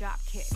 Drop kick.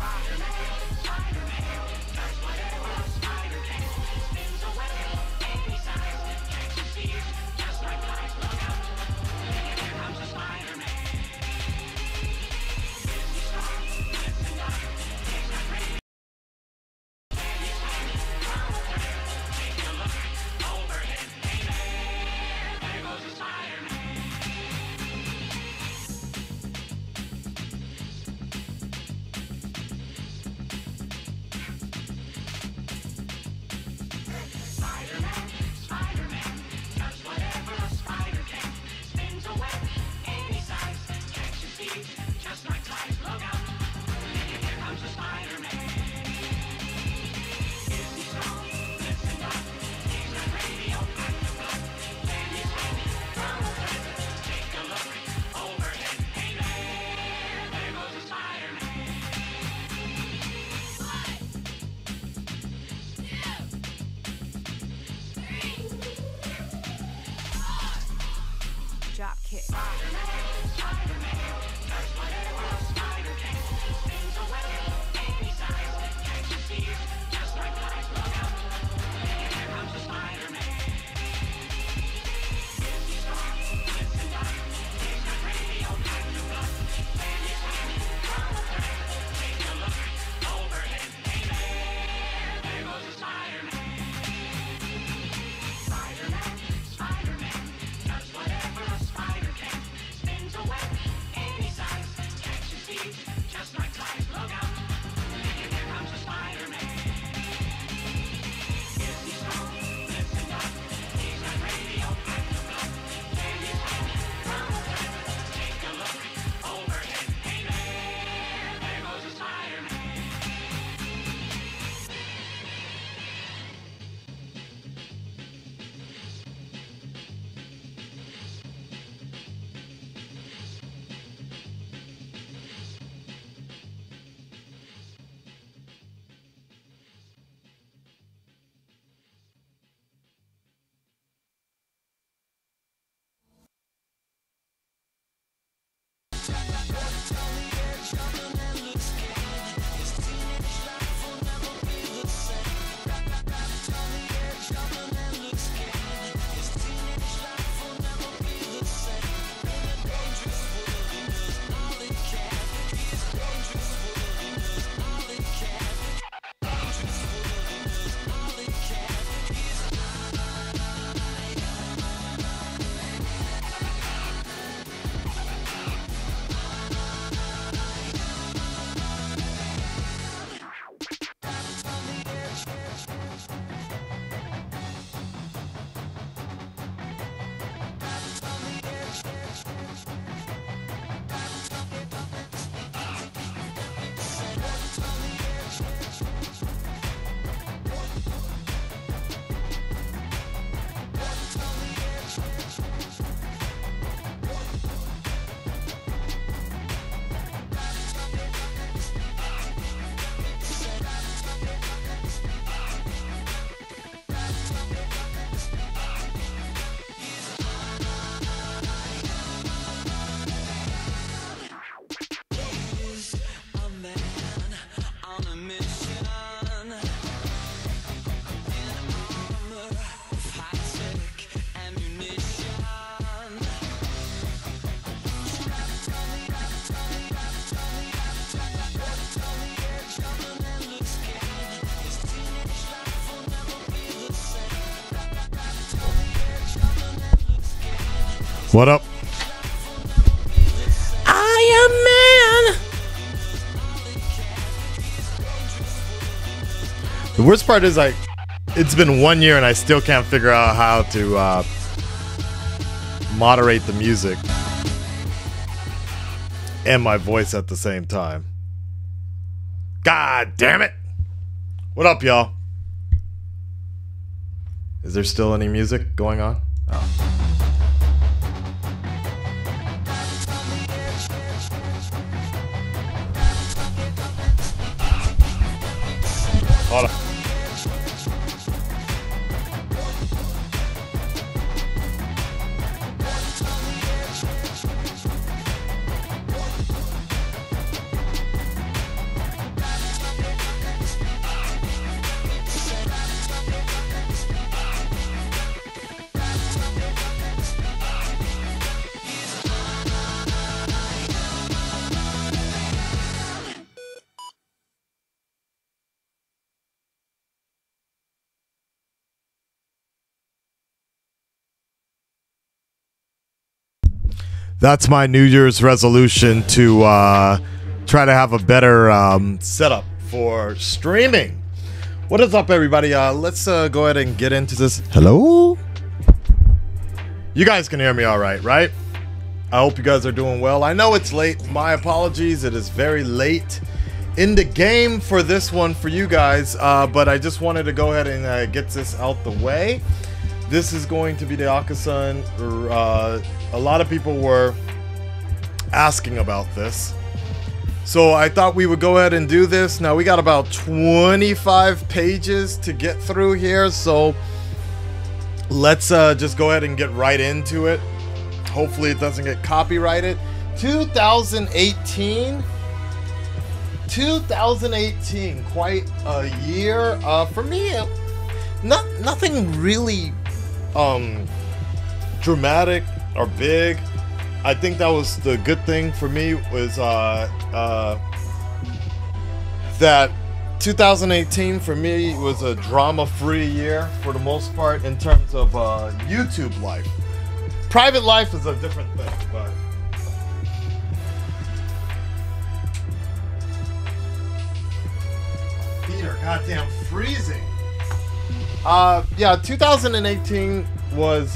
Drop kick. What up? I am man. The worst part is it's been 1 year and I still can't figure out how to moderate the music and my voice at the same time. God damn it. What up, y'all? Is there still any music going on? Oh. Hold on. That's my New Year's resolution, to try to have a better setup for streaming. What is up, everybody? Let's go ahead and get into this. Hello? You guys can hear me all right, right? I hope you guys are doing well. I know it's late. My apologies. It is very late in the game for this one for you guys, but I just wanted to go ahead and get this out the way. This is going to be the Akasan. A lot of people were asking about this, so I thought we would go ahead and do this. Now we got about 25 pages to get through here, so let's just go ahead and get right into it. Hopefully it doesn't get copyrighted. 2018, quite a year for me. Nothing really dramatic or big. I think that was the good thing for me, was that 2018 for me was a drama-free year for the most part in terms of YouTube life. Private life is a different thing, but Peter, goddamn freezing. Yeah, 2018 was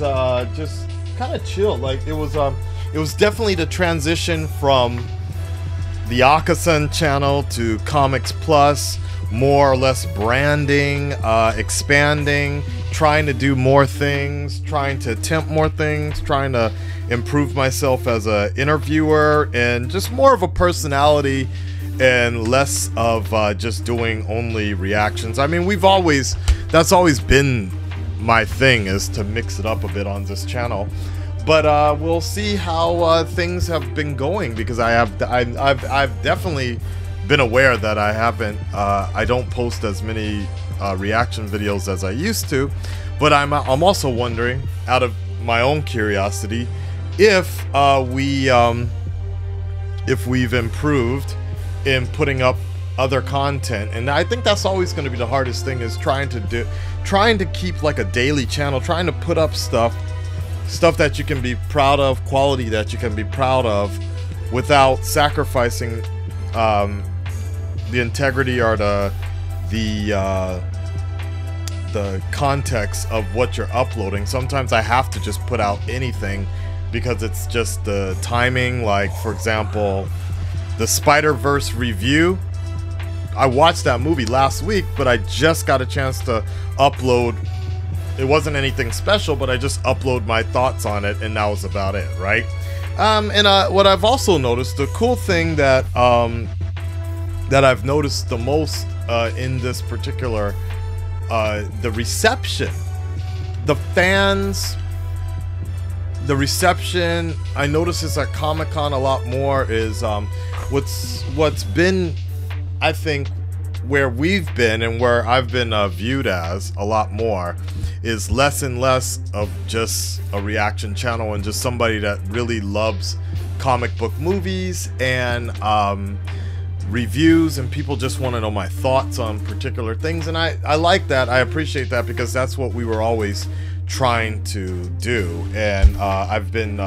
just kind of chill. Like it was definitely the transition from the Akasan channel to Comics Plus, more or less branding, expanding, trying to do more things, trying to attempt more things, trying to improve myself as an interviewer, and just more of a personality and less of just doing only reactions. I mean, that's always been my thing, is to mix it up a bit on this channel. But we'll see how things have been going, because I've definitely been aware that I don't post as many reaction videos as I used to. But I'm also wondering, out of my own curiosity, if we've improved in putting up other content. And I think that's always going to be the hardest thing, is trying to keep like a daily channel, trying to put up stuff that you can be proud of, quality that you can be proud of, without sacrificing the integrity or the context of what you're uploading. Sometimes I have to just put out anything because it's just the timing. Like, for example, the Spider-Verse review. I watched that movie last week, but I just got a chance to upload. It wasn't anything special, but I just upload my thoughts on it, and that was about it, right? What I've also noticed, the cool thing that I've noticed the most in this particular, the reception, the fans, the reception, I notice this at Comic-Con a lot more, is what's been, I think, where we've been and where I've been viewed as a lot more, is less and less of just a reaction channel and just somebody that really loves comic book movies and reviews, and people just want to know my thoughts on particular things. And I like that. I appreciate that, because that's what we were always trying to do. And I've been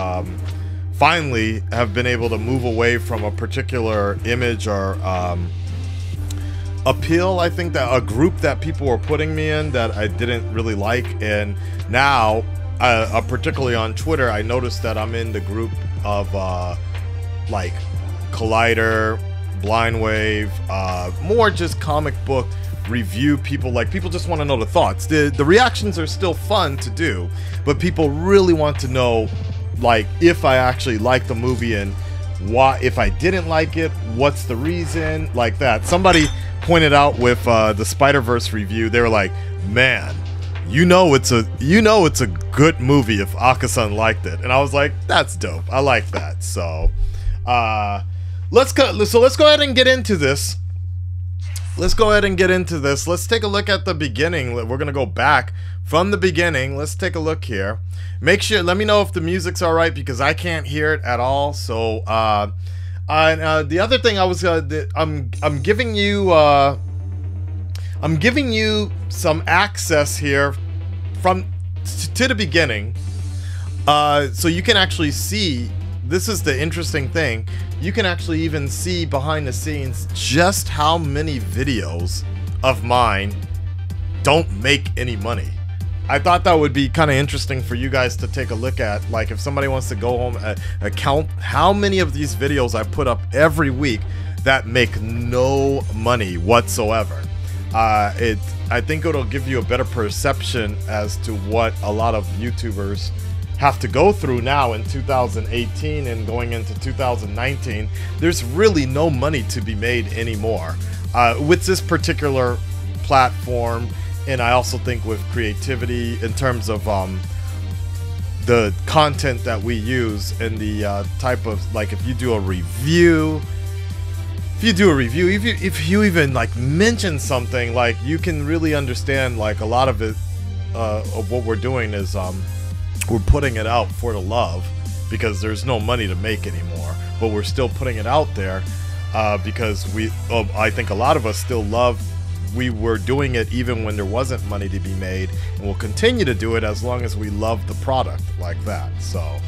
finally have been able to move away from a particular image or appeal, I think, that a group that people were putting me in that I didn't really like. And now particularly on Twitter, I noticed that I'm in the group of like Collider, Blind Wave, more just comic book review people. Like, people just want to know the thoughts. The reactions are still fun to do, but people really want to know, like, if I actually like the movie, and why, if I didn't like it, what's the reason, like that. Somebody pointed out with the Spider-Verse review, they were like, man, you know it's a good movie if Akasan liked it. And I was like, that's dope. I like that. So let's go ahead and get into this. Let's take a look at the beginning. We're gonna go back from the beginning. Let's take a look here. Make sure, let me know if the music's all right, because I can't hear it at all. So the other thing I was I'm giving you some access here to the beginning, so you can actually see this is the interesting thing. You can actually even see behind the scenes just how many videos of mine don't make any money. I thought that would be kind of interesting for you guys to take a look at. Like, if somebody wants to go home and count how many of these videos I put up every week that make no money whatsoever. I think it'll give you a better perception as to what a lot of YouTubers have to go through now in 2018 and going into 2019. There's really no money to be made anymore with this particular platform. And I also think with creativity in terms of the content that we use and the type of, like, if you do a review, if you even like mention something, like, you can really understand, like, a lot of it of what we're doing is we're putting it out for the love, because there's no money to make anymore, but we're still putting it out there because I think a lot of us still love. We were doing it even when there wasn't money to be made, and we'll continue to do it as long as we love the product like that. So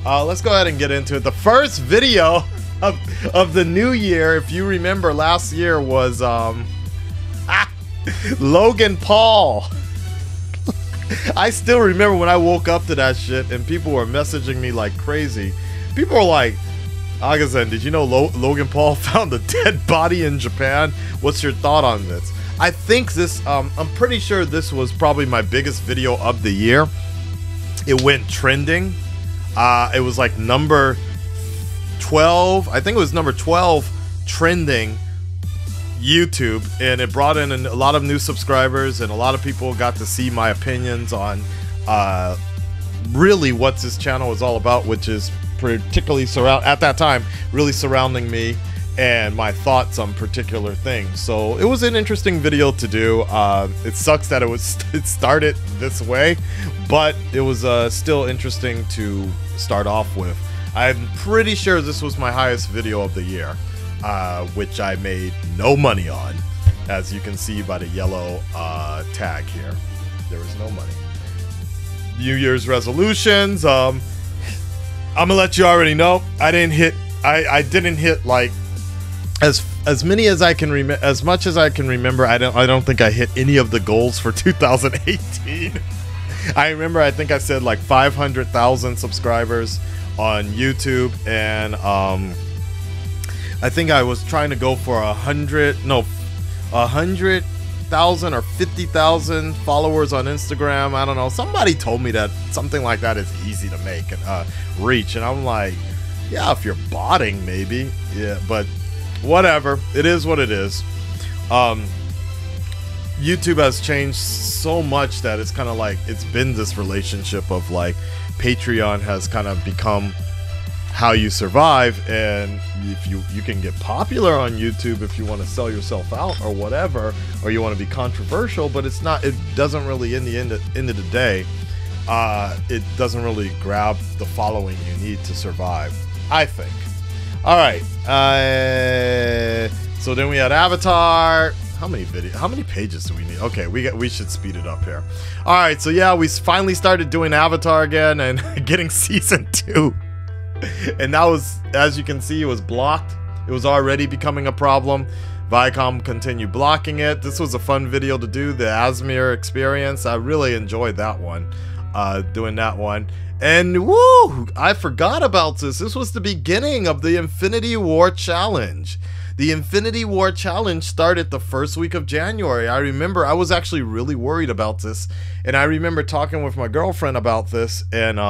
let's go ahead and get into it. The first video of the new year, if you remember, last year was Logan Paul. I still remember when I woke up to that shit and people were messaging me like crazy. People were like, Akasan, did you know Logan Paul found a dead body in Japan? What's your thought on this? I think this, I'm pretty sure this was probably my biggest video of the year. It went trending. It was like number 12. I think it was number 12 trending YouTube, and it brought in a lot of new subscribers, and a lot of people got to see my opinions on really what this channel is all about, which is particularly at that time really surrounding me and my thoughts on particular things. So it was an interesting video to do. It sucks that it started this way, but it was still interesting to start off with. I'm pretty sure this was my highest video of the year, which I made no money on, as you can see by the yellow tag here. There was no money. New Year's resolutions. I'm gonna let you already know. I didn't hit like as many as I can remember, as much as I can remember. I don't think I hit any of the goals for 2018. I remember, I think I said like 500,000 subscribers on YouTube, and I think I was trying to go for 100,000 or 50,000 followers on Instagram. I don't know. Somebody told me that something like that is easy to make and reach, and I'm like, yeah, if you're botting, maybe, yeah, but whatever. It is what it is. YouTube has changed so much that it's kind of like, it's been this relationship of like Patreon has kind of become how you survive, and if you can get popular on YouTube if you want to sell yourself out or whatever, or you want to be controversial, but it's not, it doesn't really, in the end of the day, it doesn't really grab the following you need to survive, I think. All right, so then we had Avatar. How many pages do we need? Okay, we should speed it up here. All right, so yeah, we finally started doing Avatar again and getting season 2. And that was, as you can see, it was blocked. It was already becoming a problem. Viacom continued blocking it. This was a fun video to do, the Asmir experience. I really enjoyed that one, doing that one. And woo, I forgot about this. This was the beginning of the Infinity War Challenge. The Infinity War Challenge started the first week of January. I remember I was actually really worried about this, and I remember talking with my girlfriend about this, and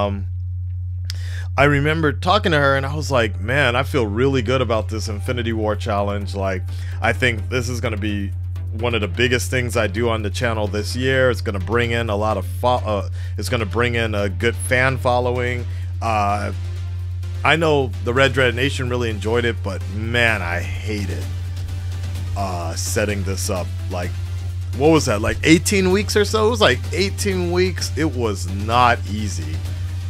I remember talking to her, and I was like, man, I feel really good about this Infinity War Challenge. Like, I think this is going to be one of the biggest things I do on the channel this year. It's going to bring in a lot of it's going to bring in a good fan following. I know the Red Dread Nation really enjoyed it, but man, I hated setting this up. Like, what was that, like 18 weeks or so? It was like 18 weeks. It was not easy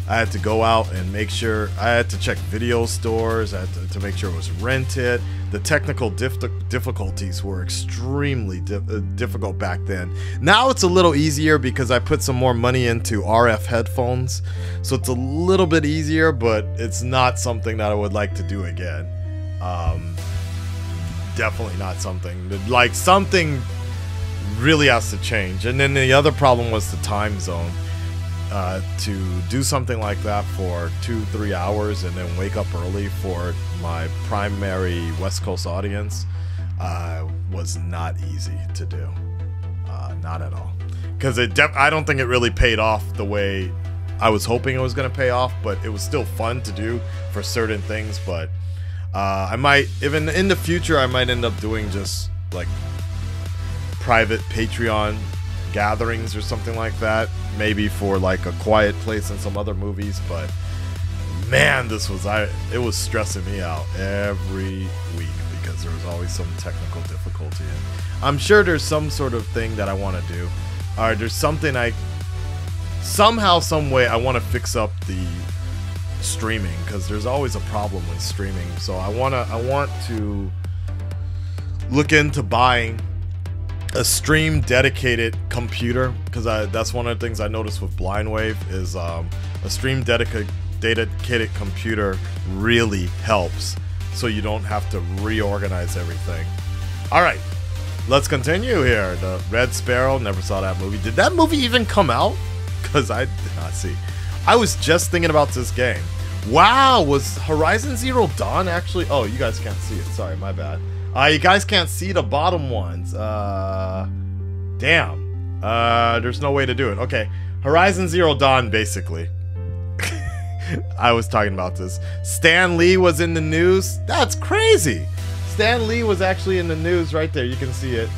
I had to go out and make sure, I had to check video stores, I had to make sure it was rented. The technical difficulties were extremely difficult back then. Now it's a little easier because I put some more money into RF headphones. So it's a little bit easier, but it's not something that I would like to do again. Definitely not something, like something really has to change. And then the other problem was the time zone. To do something like that for 2-3 hours and then wake up early for my primary West Coast audience was not easy to do. Not at all. Because I don't think it really paid off the way I was hoping it was going to pay off, but it was still fun to do for certain things. But I might, even in the future, I might end up doing just like private Patreon gatherings or something like that, maybe for like A Quiet Place and some other movies. But man, it was stressing me out every week because there was always some technical difficulty, and I'm sure there's some sort of thing that I want to do, or there's something somehow, some way I want to fix up the streaming, because there's always a problem with streaming. So I want to look into buying a stream dedicated computer, because that's one of the things I noticed with Blindwave is a stream dedicated computer really helps, so you don't have to reorganize everything. All right, let's continue here. The Red Sparrow, never saw that movie. Did that movie even come out? Because I did not see. I was just thinking about this game. Wow, was Horizon Zero Dawn actually? Oh, you guys can't see it. Sorry, my bad. You guys can't see the bottom ones. Damn. There's no way to do it. Okay. Horizon Zero Dawn, basically. I was talking about this. Stan Lee was in the news. That's crazy. Stan Lee was actually in the news right there. You can see it.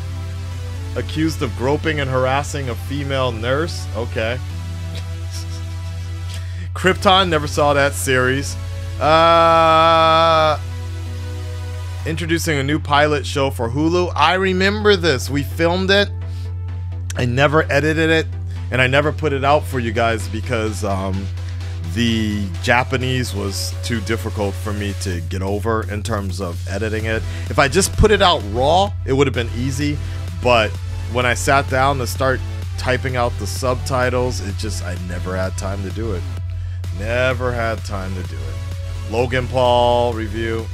Accused of groping and harassing a female nurse. Okay. Krypton, never saw that series. Introducing a new pilot show for Hulu. I remember this. We filmed it. I never edited it, and I never put it out for you guys because the Japanese was too difficult for me to get over in terms of editing it. If I just put it out raw, it would have been easy, but when I sat down to start typing out the subtitles, I never had time to do it. Never had time to do it. Logan Paul review.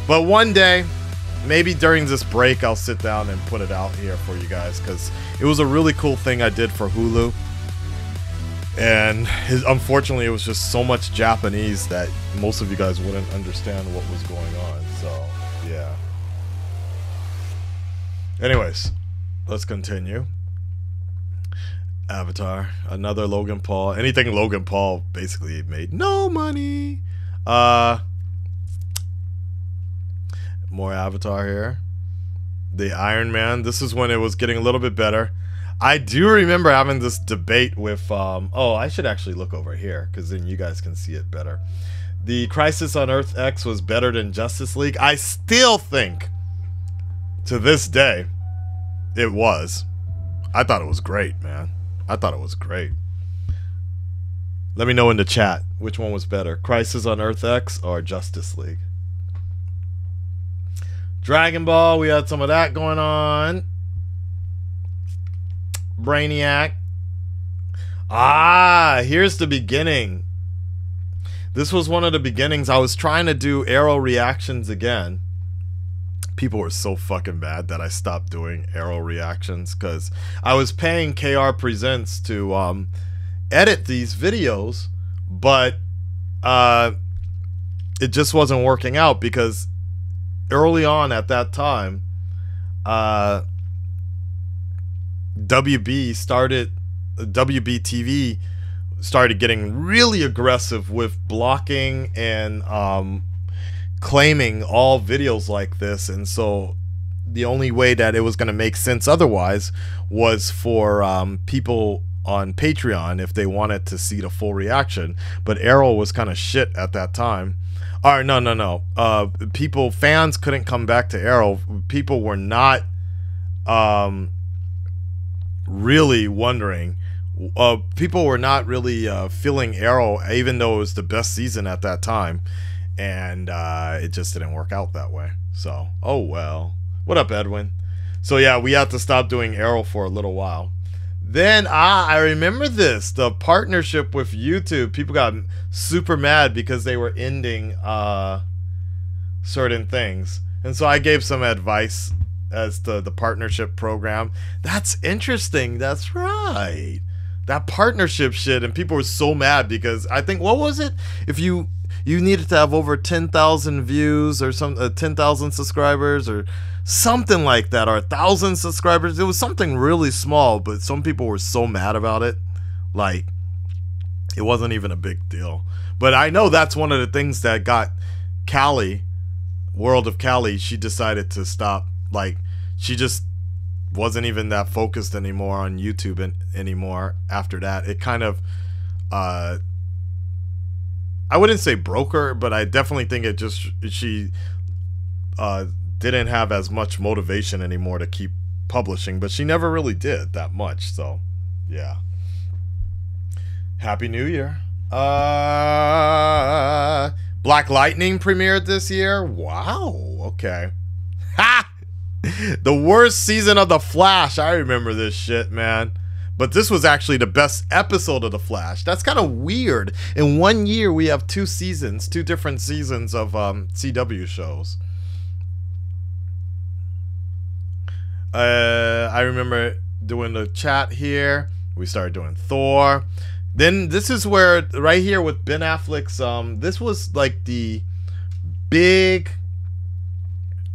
But one day, maybe during this break, I'll sit down and put it out here for you guys, because it was a really cool thing I did for Hulu. And unfortunately, it was just so much Japanese that most of you guys wouldn't understand what was going on. So, yeah. Anyways, let's continue. Avatar, another Logan Paul. Anything Logan Paul basically made no money. More Avatar here. The Iron Man. This is when it was getting a little bit better. I do remember having this debate with oh, I should actually look over here, because then you guys can see it better. The Crisis on Earth X was better than Justice League. I still think to this day it was. I thought it was great, man. I thought it was great. Let me know in the chat which one was better, Crisis on Earth X or Justice League. Dragon Ball, we had some of that going on. Brainiac. Ah, here's the beginning. This was one of the beginnings. I was trying to do Arrow reactions again. People were so fucking bad that I stopped doing Arrow reactions, because I was paying KR Presents to edit these videos, but it just wasn't working out, because early on at that time, WB TV started getting really aggressive with blocking and claiming all videos like this, and so the only way that it was going to make sense otherwise was for people on Patreon if they wanted to see the full reaction. But Arrow was kind of shit at that time. Or no. Fans couldn't come back to Arrow. People were not really wondering people were not really feeling Arrow, even though it was the best season at that time, and it just didn't work out that way. So, oh well. What up, Edwin? So yeah, we had to stop doing Arrow for a little while. Then I remember this, the partnership with YouTube. People got super mad because they were ending certain things, and so I gave some advice as to the partnership program. That's interesting. That's right. That partnership shit, and people were so mad because I think, what was it? If you needed to have over 10,000 views or some 10,000 subscribers or something like that, or 1,000 subscribers. It was something really small, but some people were so mad about it. Like, it wasn't even a big deal. But I know that's one of the things that got Callie, World of Callie, she decided to stop. Like, she just wasn't even that focused anymore on YouTube anymore after that. It kind of, I wouldn't say broke her, but I definitely think it just, she didn't have as much motivation anymore to keep publishing, but she never really did that much. So yeah, Happy New Year. Black Lightning premiered this year. Wow. Okay. Ha! The worst season of The Flash. I remember this shit, man. But this was actually the best episode of The Flash. That's kind of weird. In 1 year, we have 2 seasons, 2 different seasons of CW shows. I remember doing the chat here. We started doing Thor. Then this is where, right here with Ben Affleck's, this was like the big,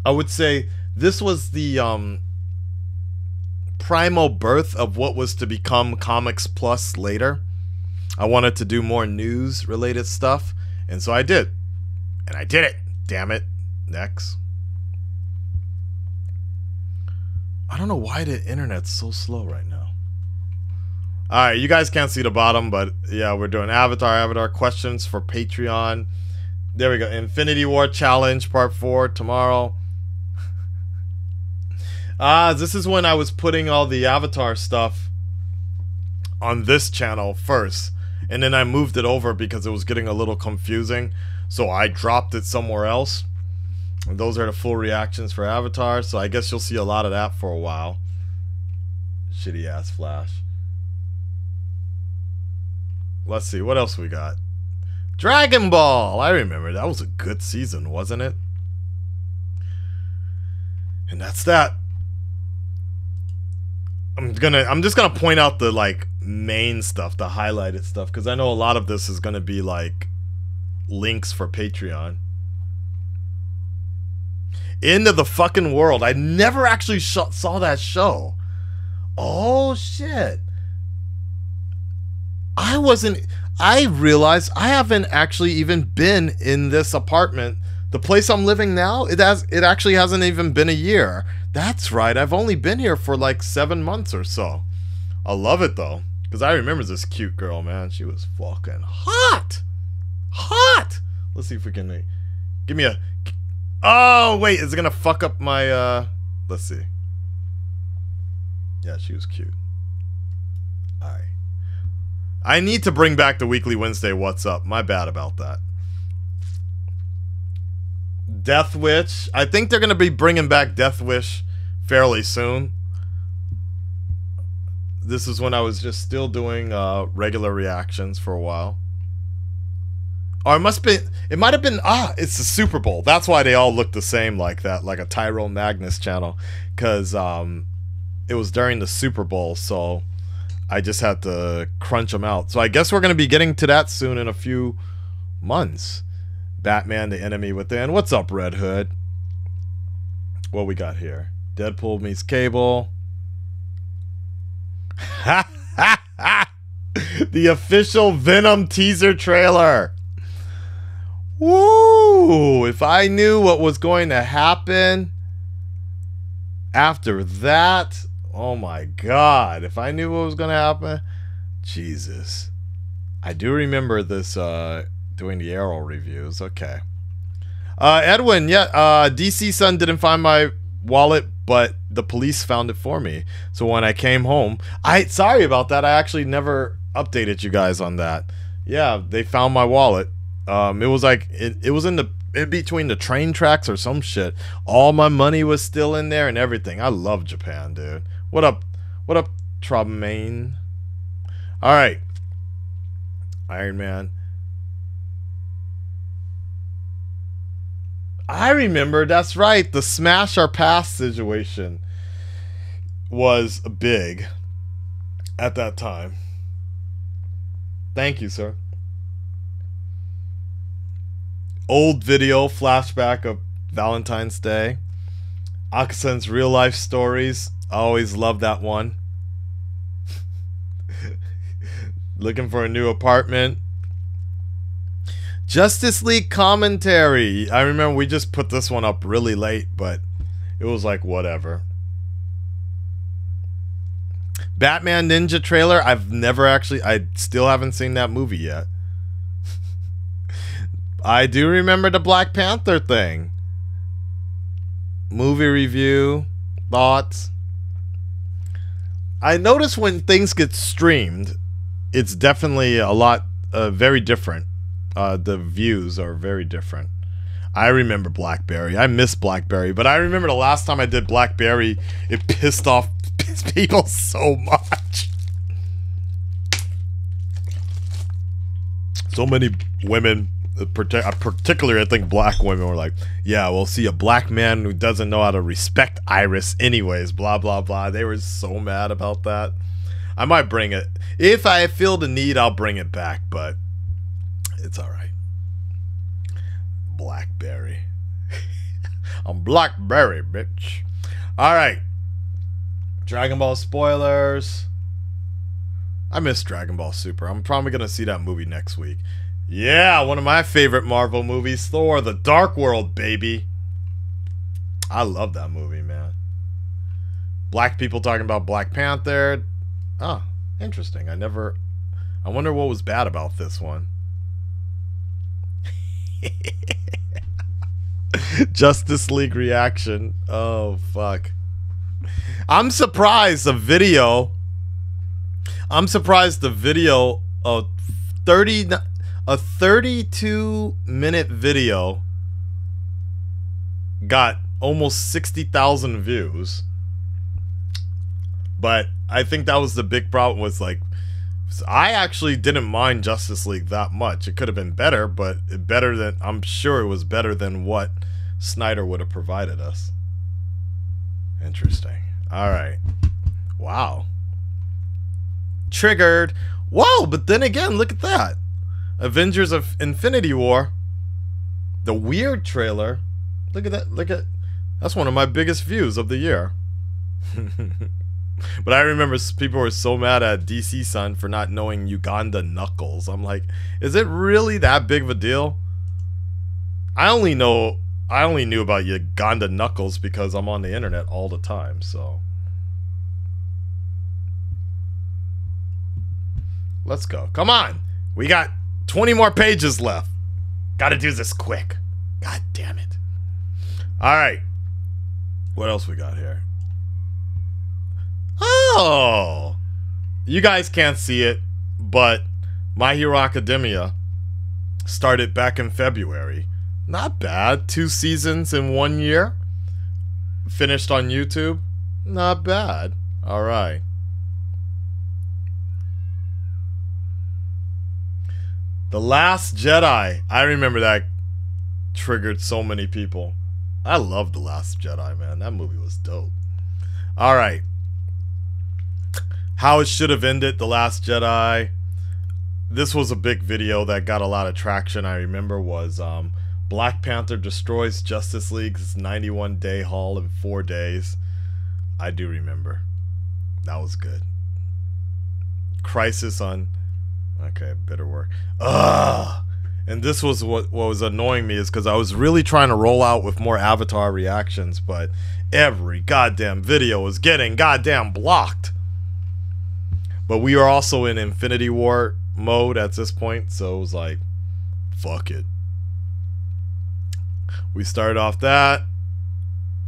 I would say, this was the primal birth of what was to become Comics Plus later. I wanted to do more news related stuff, and so I did. And I did it. Damn it. Next. I don't know why the internet's so slow right now. Alright, you guys can't see the bottom, but yeah, we're doing Avatar questions for Patreon. There we go. Infinity War Challenge Part 4 tomorrow. This is when I was putting all the Avatar stuff on this channel first, and then I moved it over because it was getting a little confusing, so I dropped it somewhere else. And those are the full reactions for Avatar, so I guess you'll see a lot of that for a while. Shitty ass Flash. Let's see, what else we got? Dragon Ball! I remember, that was a good season, wasn't it? And that's that. I'm just gonna point out the like main stuff, the highlighted stuff, because I know a lot of this is gonna be like links for Patreon. End of the fucking world. I never actually saw that show. Oh shit. I realized I haven't actually even been in this apartment. The place I'm living now, it actually hasn't even been a year. That's right. I've only been here for like 7 months or so. I love it though, because I remember this cute girl, man. She was fucking hot. Hot. Let's see if we can give me a. Oh wait, is it gonna fuck up my? Let's see. Yeah, she was cute. All right. I need to bring back the weekly Wednesday What's Up. My bad about that. Death Wish. I think they're going to be bringing back Death Wish fairly soon. This is when I was just still doing regular reactions for a while. Or it might have been, it's the Super Bowl. That's why they all look the same like that, like a Tyrone Magnus channel. Because it was during the Super Bowl, so I just had to crunch them out. So I guess we're going to be getting to that soon in a few months. Batman, the Enemy Within. What's up, Red Hood? What we got here? Deadpool meets Cable. The official Venom teaser trailer. Woo! If I knew what was going to happen after that, oh my god. If I knew what was going to happen, Jesus. I do remember this, doing the Arrow reviews. Okay. Edwin, yeah, DC Sun didn't find my wallet but the police found it for me. So when I came home, sorry about that. I actually never updated you guys on that. Yeah, they found my wallet. It was like it was in between the train tracks or some shit. All my money was still in there and everything. I love Japan, dude. What up, Tramaine? All right, Iron Man. I remember, that's right, the Smash or Pass situation was big at that time. Thank you, sir. Old video flashback of Valentine's Day. Akasan's real life stories. I always love that one. Looking for a new apartment. Justice League commentary. I remember we just put this one up really late, but it was like whatever. Batman Ninja trailer. I still haven't seen that movie yet. I do remember the Black Panther thing. Movie review. Thoughts. I notice when things get streamed, it's definitely a lot, very different. The views are very different. I remember BlackBerry. I miss BlackBerry, but I remember the last time I did BlackBerry, it pissed people so much. So many women, particularly I think black women, were like, yeah, we'll see a black man who doesn't know how to respect Iris anyways, blah, blah, blah. They were so mad about that. I might bring it. If I feel the need, I'll bring it back, but it's all right. BlackBerry. I'm BlackBerry, bitch. All right. Dragon Ball spoilers. I miss Dragon Ball Super. I'm probably going to see that movie next week. Yeah, one of my favorite Marvel movies, Thor, The Dark World, baby. I love that movie, man. Black people talking about Black Panther. Oh, interesting. I wonder what was bad about this one. Justice League reaction. Oh, fuck. I'm surprised the video of 32-minute video got almost 60,000 views. But I think that was the big problem, was like, I actually didn't mind Justice League that much. It could have been better, but I'm sure it was better than what Snyder would have provided us. Interesting. All right. Wow. Triggered. Whoa, but then again, look at that. Avengers of Infinity War. The weird trailer. Look at that. That's one of my biggest views of the year. But I remember people were so mad at DC Sun for not knowing Uganda Knuckles. I'm like, is it really that big of a deal? I only knew about Uganda Knuckles because I'm on the internet all the time, so. Let's go. Come on. We got 20 more pages left. Gotta do this quick. God damn it. Alright. What else we got here? Oh, you guys can't see it, but My Hero Academia started back in February. Not bad. 2 seasons in 1 year. Finished on YouTube. Not bad. All right. The Last Jedi. I remember that triggered so many people. I love The Last Jedi, man. That movie was dope. All right. How it should have ended, The Last Jedi. This was a big video that got a lot of traction. I remember was Black Panther destroys Justice League's 91-day haul in 4 days. I do remember. That was good. Crisis on... Okay, better work. Ugh! And this was what was annoying me, is because I was really trying to roll out with more Avatar reactions, but every goddamn video was getting goddamn blocked. But we are also in Infinity War mode at this point, so it was like, fuck it. We started off that.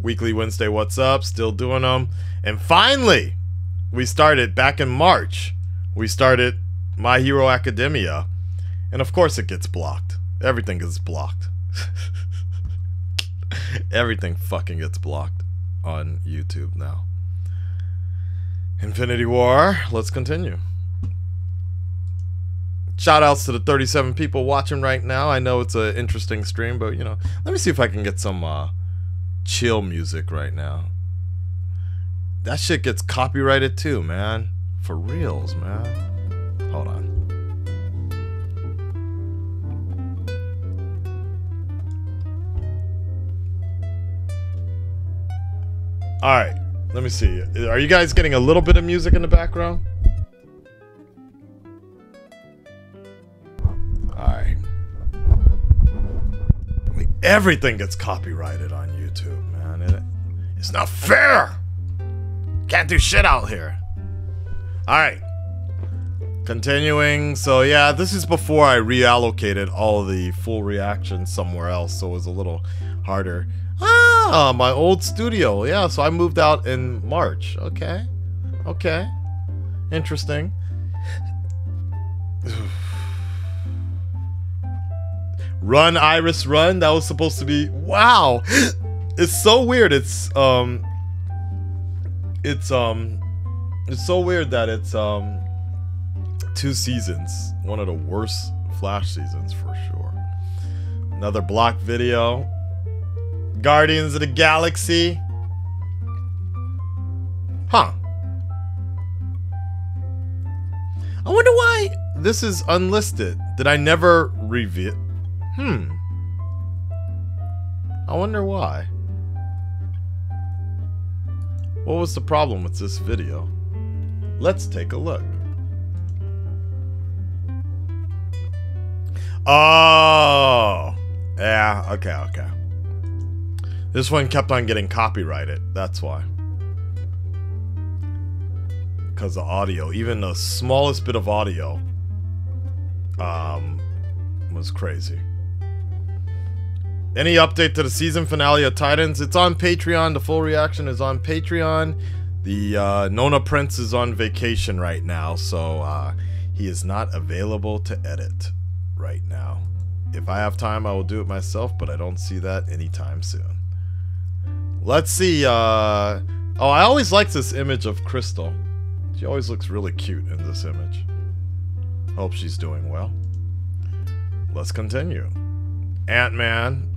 Weekly Wednesday What's Up, still doing them. And finally, we started back in March. We started My Hero Academia. And of course it gets blocked. Everything gets blocked. Everything fucking gets blocked on YouTube now. Infinity War, let's continue. Shout outs to the 37 people watching right now. I know it's an interesting stream, but you know, let me see if I can get some chill music right now. That shit gets copyrighted too, man. For reals, man. Hold on. Alright, let me see. Are you guys getting a little bit of music in the background? Alright. Everything gets copyrighted on YouTube, man. It's not fair! Can't do shit out here. Alright. Continuing. So yeah, this is before I reallocated all of the full reactions somewhere else, so it was a little harder. Ah, my old studio. Yeah, so I moved out in March. Okay. Okay. Interesting. Run, Iris, run. That was supposed to be... Wow. It's so weird. It's so weird that it's 2 seasons. One of the worst Flash seasons for sure. Another blocked video. Guardians of the Galaxy. Huh. I wonder why this is unlisted. Did I never review? I wonder why. What was the problem with this video? Let's take a look. Oh. Yeah, okay. This one kept on getting copyrighted. That's why. Because the audio, even the smallest bit of audio, was crazy. Any update to the season finale of Titans? It's on Patreon. The full reaction is on Patreon. The Nona Prince is on vacation right now, so he is not available to edit right now. If I have time, I will do it myself, but I don't see that anytime soon. Let's see. Oh, I always like this image of Crystal. She always looks really cute in this image. Hope she's doing well. Let's continue. Ant-Man.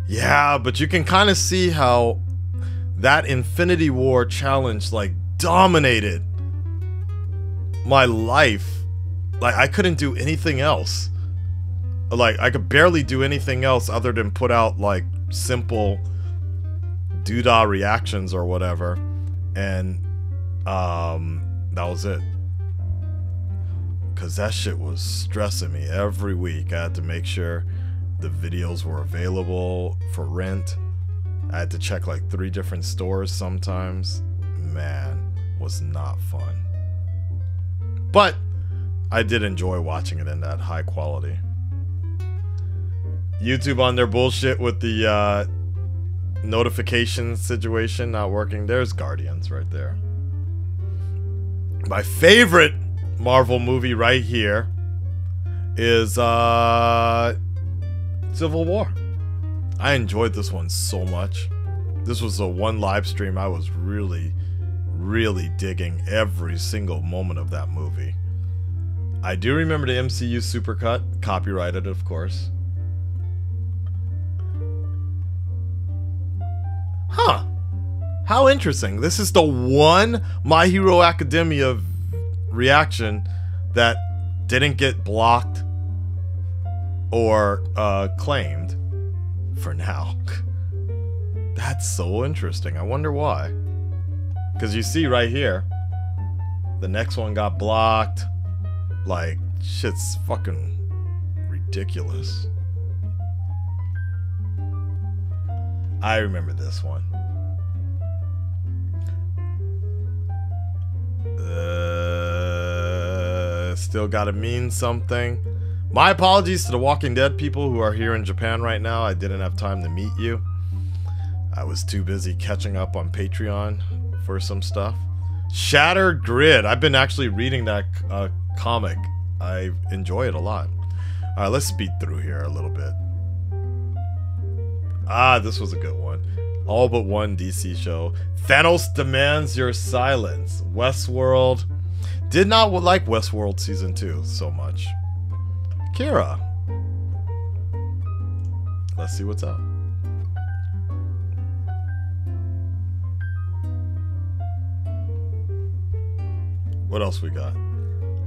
Yeah, but you can kind of see how that Infinity War challenge like dominated my life. Like I couldn't do anything else. Like I could barely do anything else other than put out like simple doodah reactions or whatever, and that was it. Cause that shit was stressing me every week. I had to make sure the videos were available for rent. I had to check like 3 different stores sometimes. Man, was not fun. But I did enjoy watching it in that high quality. YouTube on their bullshit with the notification situation not working. There's Guardians right there. My favorite Marvel movie right here is Civil War. I enjoyed this one so much. This was the one live stream I was really digging every single moment of that movie. I do remember the MCU supercut, copyrighted of course. Huh. How interesting. This is the one My Hero Academia reaction that didn't get blocked or claimed for now. That's so interesting. I wonder why. Because you see right here, the next one got blocked. Like, shit's fucking ridiculous. I remember this one. Still gotta mean something. My apologies to the Walking Dead people who are here in Japan right now. I didn't have time to meet you. I was too busy catching up on Patreon for some stuff. Shattered Grid. I've been actually reading that comic. I enjoy it a lot. Alright, let's speed through here a little bit. Ah, this was a good one. All but one DC show. Thanos demands your silence. Westworld. Did not like Westworld Season 2 so much. Kira. Let's see what's up. What else we got?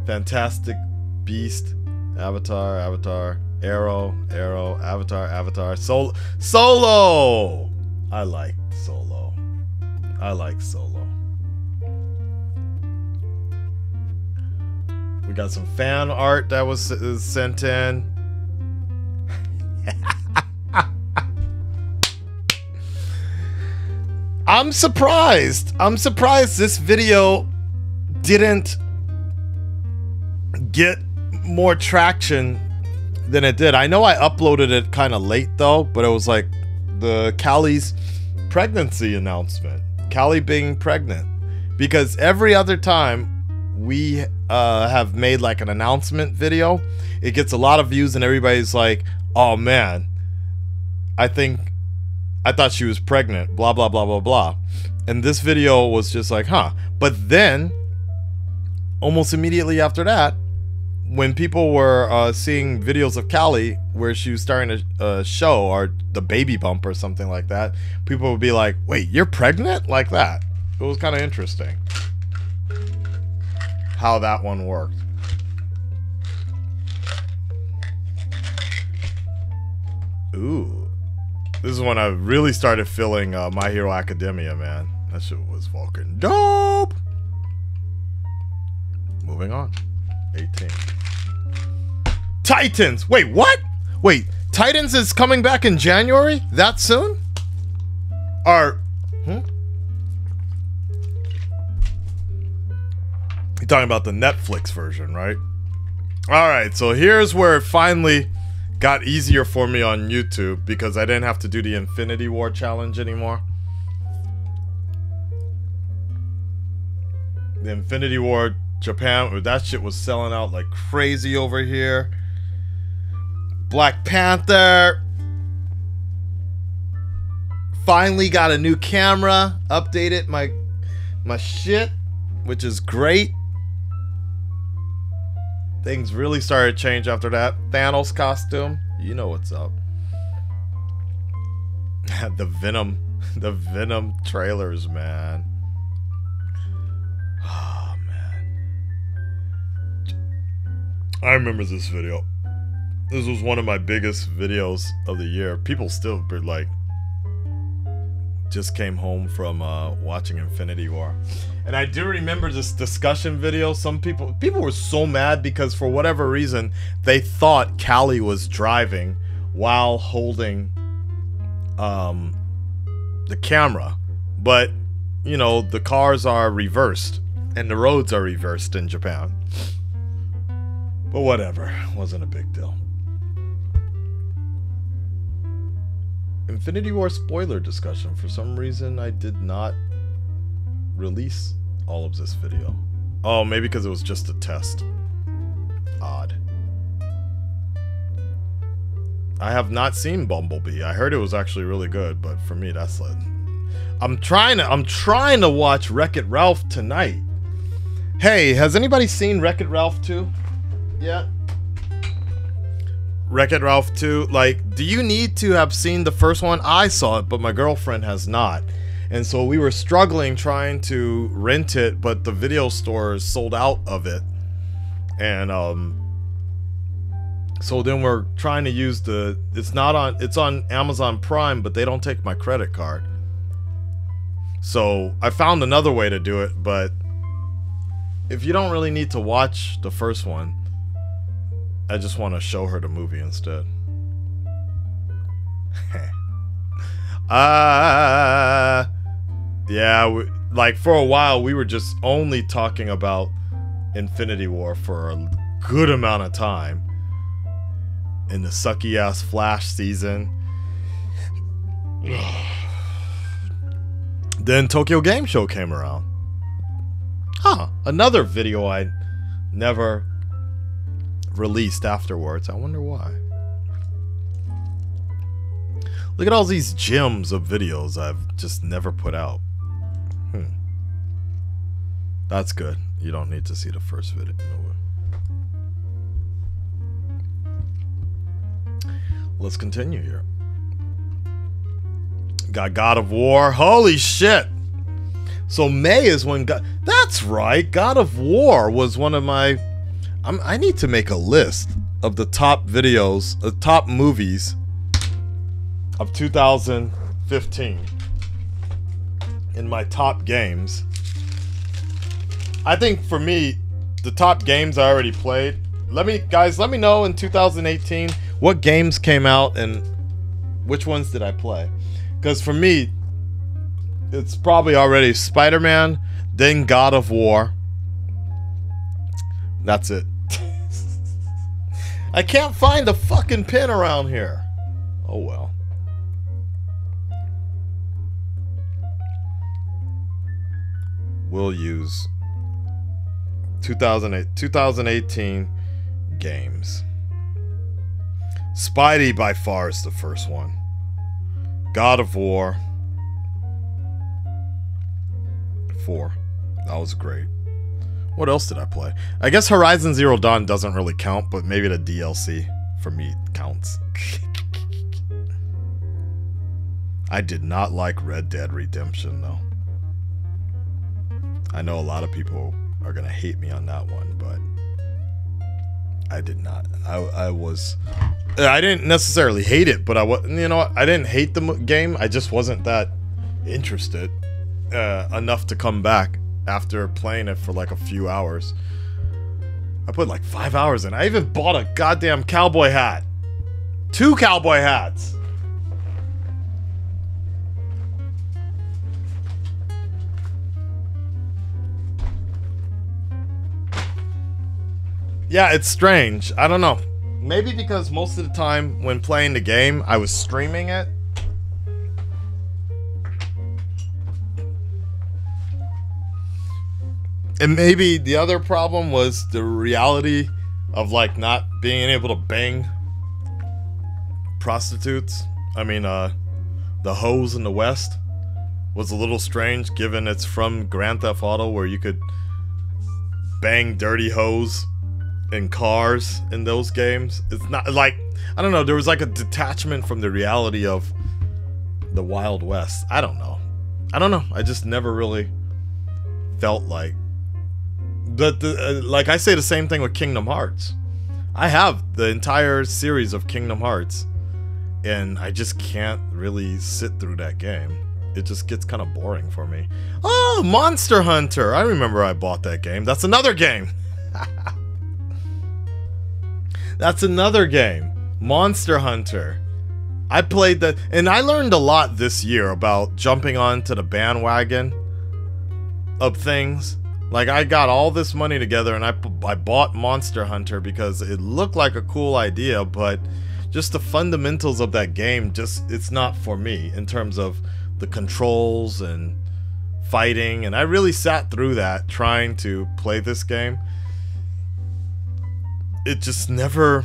Fantastic Beast. Avatar, Arrow, Avatar, Solo! I like Solo. We got some fan art that was sent in. I'm surprised this video didn't get more traction than it did. I know I uploaded it kind of late though, but it was like the Callie's pregnancy announcement. Callie being pregnant. Because every other time we have made like an announcement video, it gets a lot of views and everybody's like, oh man, I thought she was pregnant, blah blah blah blah blah. And this video was just like, huh. But then almost immediately after that, when people were seeing videos of Callie where she was starting to show, or the baby bump or something like that, people would be like, wait, you're pregnant? Like that. It was kind of interesting how that one worked. Ooh. This is when I really started feeling My Hero Academia, man. That shit was fucking dope. Moving on. 18. Titans! Wait, what? Wait, Titans is coming back in January? That soon? Or... You're talking about the Netflix version, right? Alright, so here's where it finally got easier for me on YouTube, because I didn't have to do the Infinity War challenge anymore. The Infinity War Japan, that shit was selling out like crazy over here. Black Panther. Finally got a new camera. Updated my shit, which is great. Things really started to change after that. Thanos costume. You know what's up. The Venom trailers, man. Oh, man. I remember this video. This was one of my biggest videos of the year. People still be like, just came home from watching Infinity War. And I do remember this discussion video. Some people were so mad because for whatever reason, they thought Callie was driving while holding the camera. But, you know, the cars are reversed and the roads are reversed in Japan. But whatever, wasn't a big deal. Infinity War spoiler discussion. For some reason, I did not release all of this video. Oh, maybe because it was just a test. Odd. I have not seen Bumblebee. I heard it was actually really good, but for me, that's like... I'm trying to watch Wreck-It Ralph tonight. Hey, has anybody seen Wreck-It Ralph 2 yet? Wreck-It Ralph 2, like, do you need to have seen the first one? I saw it, but my girlfriend has not. And so we were struggling trying to rent it, but the video stores sold out of it. And so then we're trying to use it's on Amazon Prime, but they don't take my credit card. So I found another way to do it, but if you don't really need to watch the first one, I just want to show her the movie instead. Yeah, like for a while we were just only talking about Infinity War for a good amount of time. In the sucky ass Flash season. Then Tokyo Game Show came around. Huh. Another video I never released afterwards. I wonder why. Look at all these gems of videos I've just never put out. That's good. You don't need to see the first video. Let's continue here. Got God of War. Holy shit. So May is when that's right. God of War was one of my... I need to make a list of the top videos, the top movies of 2015 in my top games. I think for me, the top games I already played. Let me know in 2018 what games came out and which ones did I play. Because for me, it's probably already Spider-Man, then God of War. That's it. I can't find a fucking pin around here. Oh well. We'll use 2018 games. Spidey by far is the first one. God of War 4. That was great. What else did I play? I guess Horizon Zero Dawn doesn't really count, but maybe the DLC for me counts. I did not like Red Dead Redemption though. I know a lot of people are gonna hate me on that one, but I did not. I didn't necessarily hate it, but I didn't hate the game. I just wasn't that interested enough to come back after playing it for like a few hours. I put like 5 hours in. I even bought a goddamn cowboy hat. 2 cowboy hats. Yeah, it's strange. I don't know. Maybe because most of the time when playing the game, I was streaming it. And maybe the other problem was the reality of like not being able to bang prostitutes. I mean, the hoes in the West was a little strange given it's from Grand Theft Auto where you could bang dirty hoes in cars in those games. It's not like, I don't know, there was like a detachment from the reality of the Wild West. I don't know. I just never really felt like like I say the same thing with Kingdom Hearts. I have the entire series of Kingdom Hearts and I just can't really sit through that game. It just gets kind of boring for me. Oh, Monster Hunter. I remember I bought that game. That's another game. That's another game. Monster Hunter. I played that, and I learned a lot this year about jumping onto the bandwagon of things. Like, I got all this money together and I bought Monster Hunter because it looked like a cool idea, but just the fundamentals of that game, it's not for me in terms of the controls and fighting. And I really sat through that trying to play this game. It just never,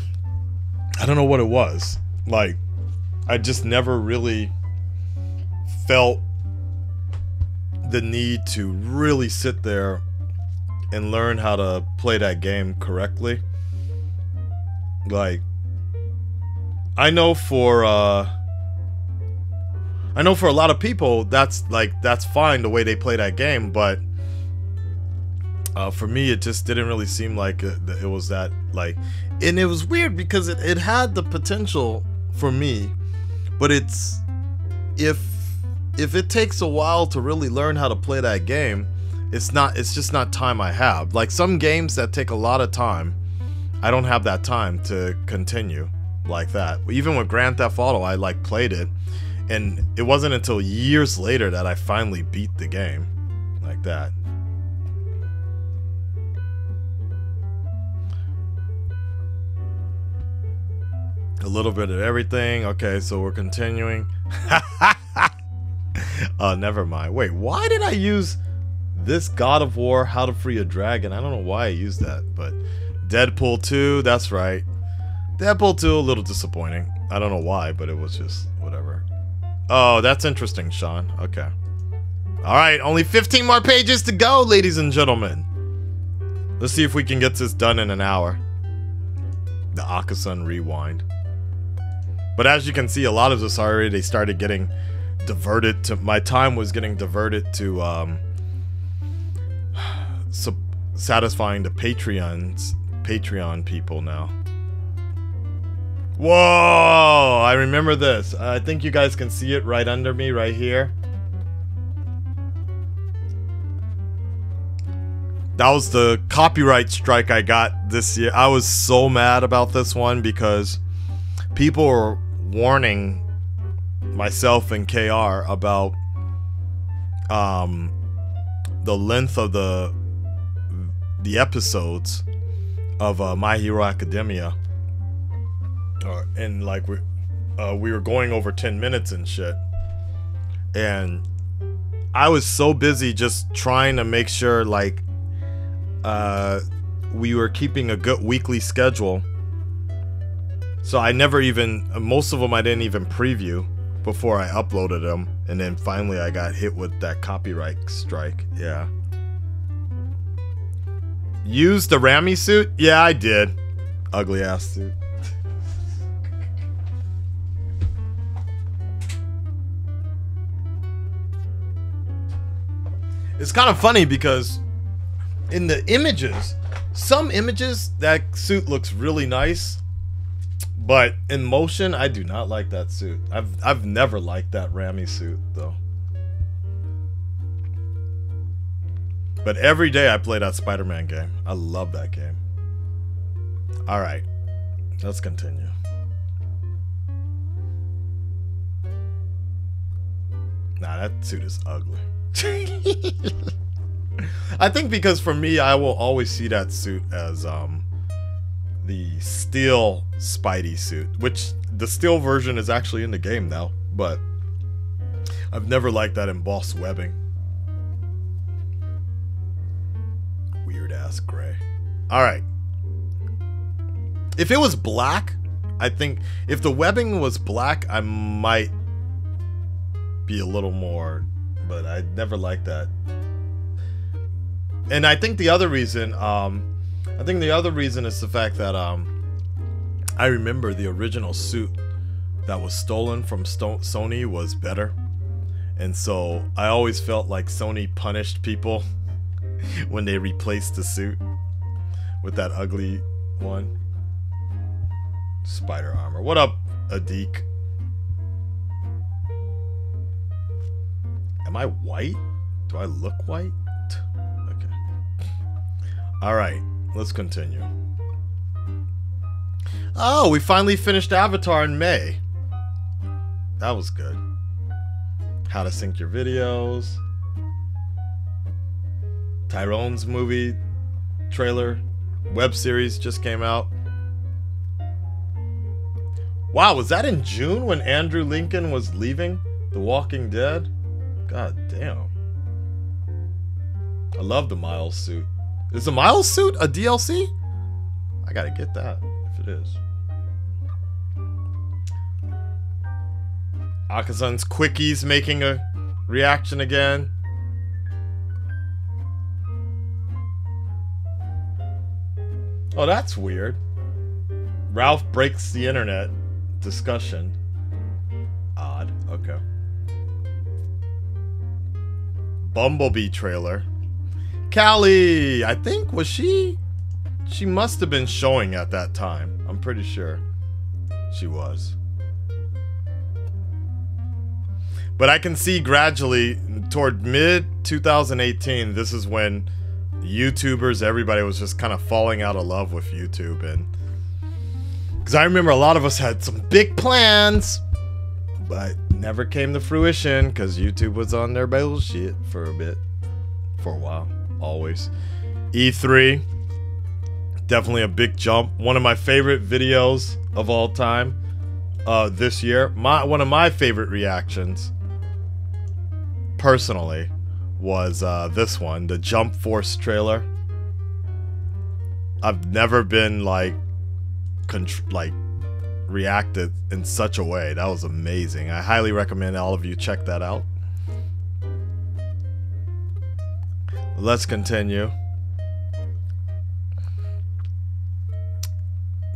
I don't know what it was. Like, I just never really felt the need to really sit there and learn how to play that game correctly. Like, I know for a lot of people that's fine the way they play that game, but for me it just didn't really seem like it was that, like, and it was weird because it had the potential for me, but it's if it takes a while to really learn how to play that game, it's just not time I have. Like, some games that take a lot of time, I don't have that time to continue like that. Even with Grand Theft Auto, I like played it, and it wasn't until years later that I finally beat the game like that. A little bit of everything. Okay, so we're continuing. Never mind. Wait, why did I use this God of War, How to Free a Dragon? I don't know why I used that, but Deadpool 2, that's right. Deadpool 2, a little disappointing. I don't know why, but it was just whatever. Oh, that's interesting, Sean. Okay. Alright, only 15 more pages to go, ladies and gentlemen. Let's see if we can get this done in an hour. The Akasan rewind. But as you can see, a lot of this already started getting diverted to... My time was getting diverted to, satisfying the Patreon people now. Whoa! I remember this. I think you guys can see it right under me, right here. That was the copyright strike I got this year. I was so mad about this one because people were warning myself and KR about the length of the episodes of My Hero Academia. And like we were going over 10 minutes and shit. And I was so busy just trying to make sure like we were keeping a good weekly schedule. So I never even, most of them I didn't even preview before I uploaded them. And then finally I got hit with that copyright strike. Yeah. Use the Rami suit? Yeah, I did. Ugly ass suit. It's kind of funny because in the images, some images, that suit looks really nice. But in motion, I do not like that suit. I've never liked that Rami suit, though. But every day I play that Spider-Man game. I love that game. Alright, let's continue. Nah, that suit is ugly. I think because for me, I will always see that suit as the steel Spidey suit, which the steel version is actually in the game now, but I've never liked that embossed webbing. Weird ass gray. Alright. If it was black, I think if the webbing was black, I might be a little more, but I never liked that. And I think the other reason, is the fact that I remember the original suit that was stolen from Sony was better, and so I always felt like Sony punished people when they replaced the suit with that ugly one. Spider armor. What up, Adik? Am I white? Do I look white? Okay. Alright, let's continue. Oh, we finally finished Avatar in May. That was good. How to sync your videos. Tyrone's movie trailer, web series just came out. Wow, was that in June when Andrew Lincoln was leaving The Walking Dead? God damn. I love the Miles suit. Is the Miles suit a DLC? I gotta get that if it is. Akasan's Quickies making a reaction again. Oh, that's weird. Ralph breaks the internet. Discussion. Odd. Okay. Bumblebee trailer. Callie, I think, was she? She must have been showing at that time. I'm pretty sure she was. But I can see gradually toward mid 2018, this is when YouTubers, everybody was just kind of falling out of love with YouTube. And because I remember a lot of us had some big plans, but never came to fruition because YouTube was on their bullshit for a bit. For a while. Always. E3. Definitely a big jump. One of my favorite videos of all time this year. One of my favorite reactions. personally was this one, the Jump Force trailer. I've never been like reacted in such a way. That was amazing. I highly recommend all of you check that out. Let's continue.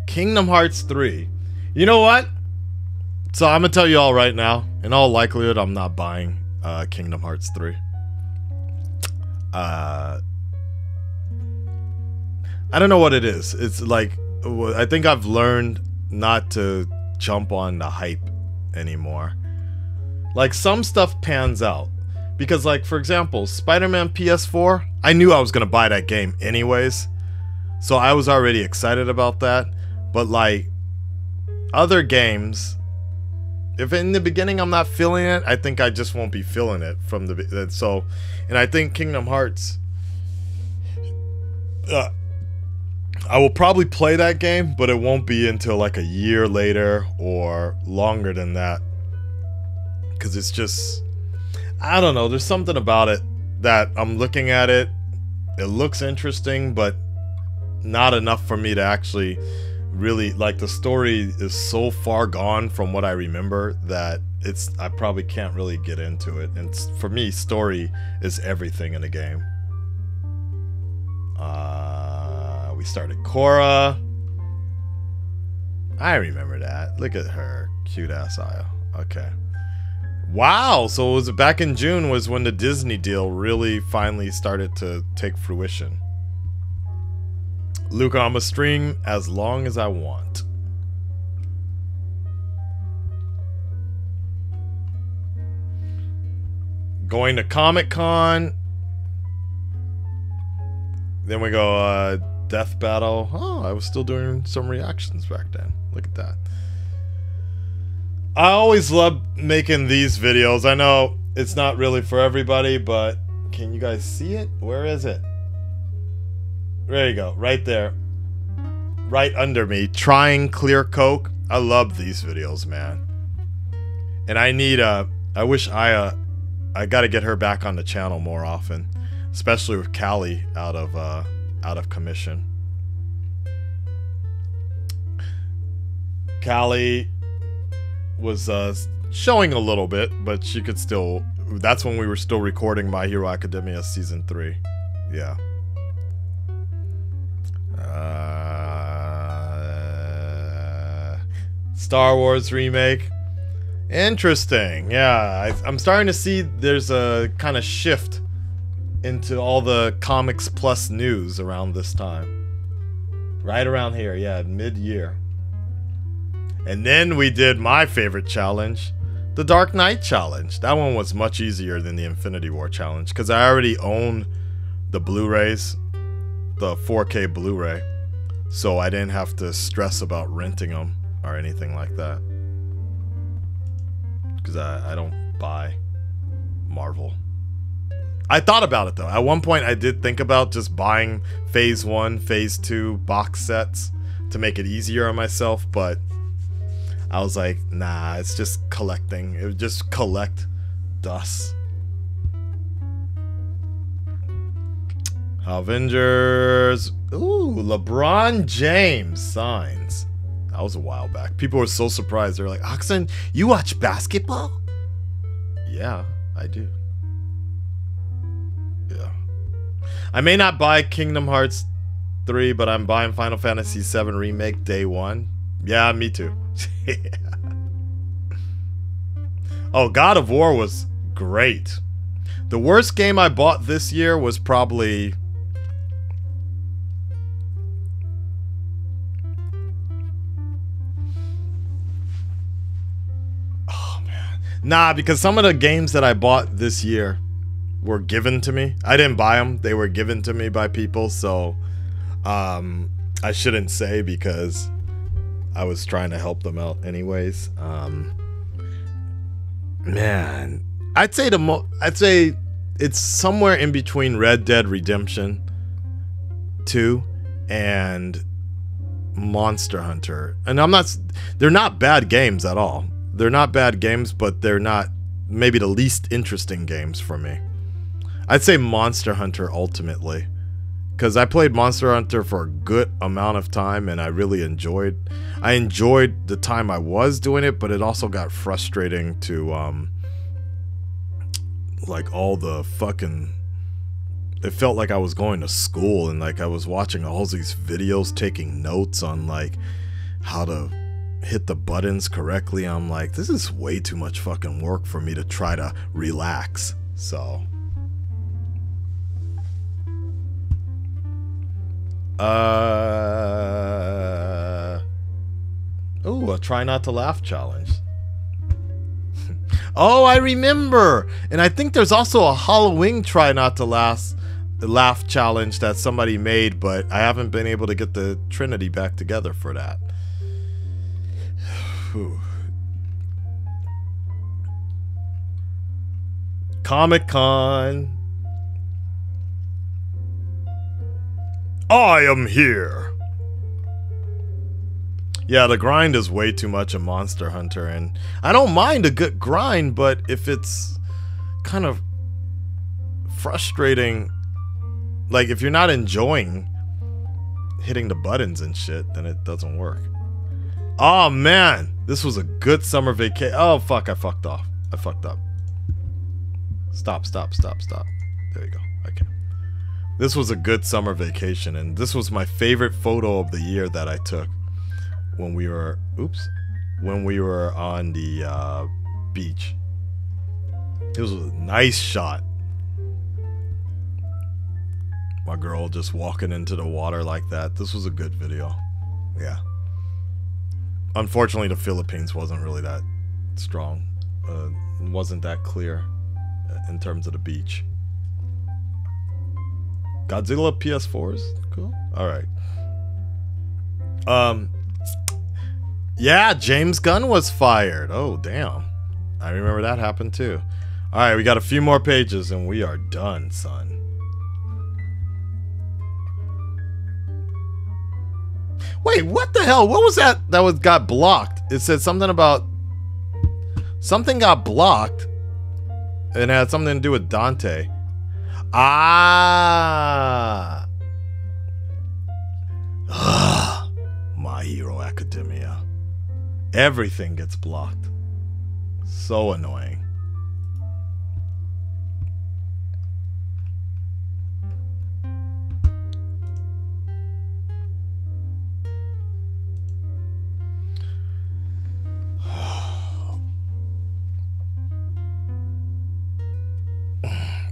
Kingdom Hearts 3. You know what? So I'm gonna tell you all right now, in all likelihood, I'm not buying Kingdom Hearts 3. I don't know what it is. It's like, I think I've learned not to jump on the hype anymore. Like, some stuff pans out. Because, like, for example, Spider-Man PS4, I knew I was gonna buy that game anyways. So I was already excited about that. But, like, other games, if in the beginning I'm not feeling it, I think I just won't be feeling it from the... So, and I think Kingdom Hearts... I will probably play that game, but it won't be until like a year later or longer than that. Because it's just... I don't know, there's something about it that I'm looking at it. It looks interesting, but not enough for me to actually... really, like, the story is so far gone from what I remember that I probably can't really get into it. And for me, story is everything in the game. We started Korra. I remember that. Look at her cute ass Aya. Okay. Wow, so it was back in June was when the Disney deal really finally started to take fruition. Luca, I'm gonna stream as long as I want. Going to Comic-Con. Then we go Death Battle. Oh, I was still doing some reactions back then. Look at that. I always love making these videos. I know it's not really for everybody, but can you guys see it? Where is it? There you go, right there, right under me. Trying Clear Coke. I love these videos, man. And I need I wish I got to get her back on the channel more often, especially with Callie out of commission. Callie was showing a little bit, but she could still. That's when we were still recording My Hero Academia Season 3. Yeah. Star Wars remake. Interesting. Yeah, I'm starting to see there's a kind of shift into all the Comics Plus news around this time. Right around here, yeah, mid-year. And then we did my favorite challenge, the Dark Knight challenge. That one was much easier than the Infinity War challenge because I already own the Blu-rays, the 4K Blu-ray, so I didn't have to stress about renting them or anything like that. Because I don't buy Marvel. I thought about it though. At one point I did think about just buying Phase 1, Phase 2 box sets to make it easier on myself, but I was like, nah, it's just collecting. It would just collect dust. Avengers. Ooh, LeBron James signs. That was a while back. People were so surprised. They're like, Akasan, you watch basketball? Yeah, I do. Yeah. I may not buy Kingdom Hearts 3, but I'm buying Final Fantasy 7 Remake day one. Yeah, me too. Yeah. Oh, God of War was great. The worst game I bought this year was probably... Oh, man. Nah, because some of the games that I bought this year were given to me. I didn't buy them. They were given to me by people, so I shouldn't say because I was trying to help them out anyways. Man, I'd say it's somewhere in between Red Dead Redemption 2 and Monster Hunter. And they're not bad games at all. They're not bad games, but they're not maybe the least interesting games for me. I'd say Monster Hunter ultimately, because I played Monster Hunter for a good amount of time and I really enjoyed the time I was doing it, but it also got frustrating to like all the fucking, it felt like I was going to school and like I was watching all these videos taking notes on like how to hit the buttons correctly. I'm like, this is way too much fucking work for me to try to relax. So oh, a try not to laugh challenge. Oh, I remember. And I think there's also a Halloween try not to laugh challenge that somebody made, but I haven't been able to get the Trinity back together for that. Comic-Con. I am here. Yeah, the grind is way too much in Monster Hunter, and I don't mind a good grind, but if it's kind of frustrating, like if you're not enjoying hitting the buttons and shit, then it doesn't work. Oh man, this was a good summer vacation. Oh fuck, I fucked off. I fucked up. Stop. There you go. Okay. This was a good summer vacation, and this was my favorite photo of the year that I took when we were, when we were on the beach. It was a nice shot. My girl just walking into the water like that. This was a good video. Yeah. Unfortunately, the Philippines wasn't really that strong. Wasn't that clear in terms of the beach. Godzilla PS4s? Cool. Alright. Yeah, James Gunn was fired. Oh, damn. I remember that happened too. Alright, we got a few more pages and we are done, son. Wait, what the hell? What was that got blocked? It said something about something got blocked and it had something to do with Dante. Ah. My Hero Academia. Everything gets blocked. So annoying.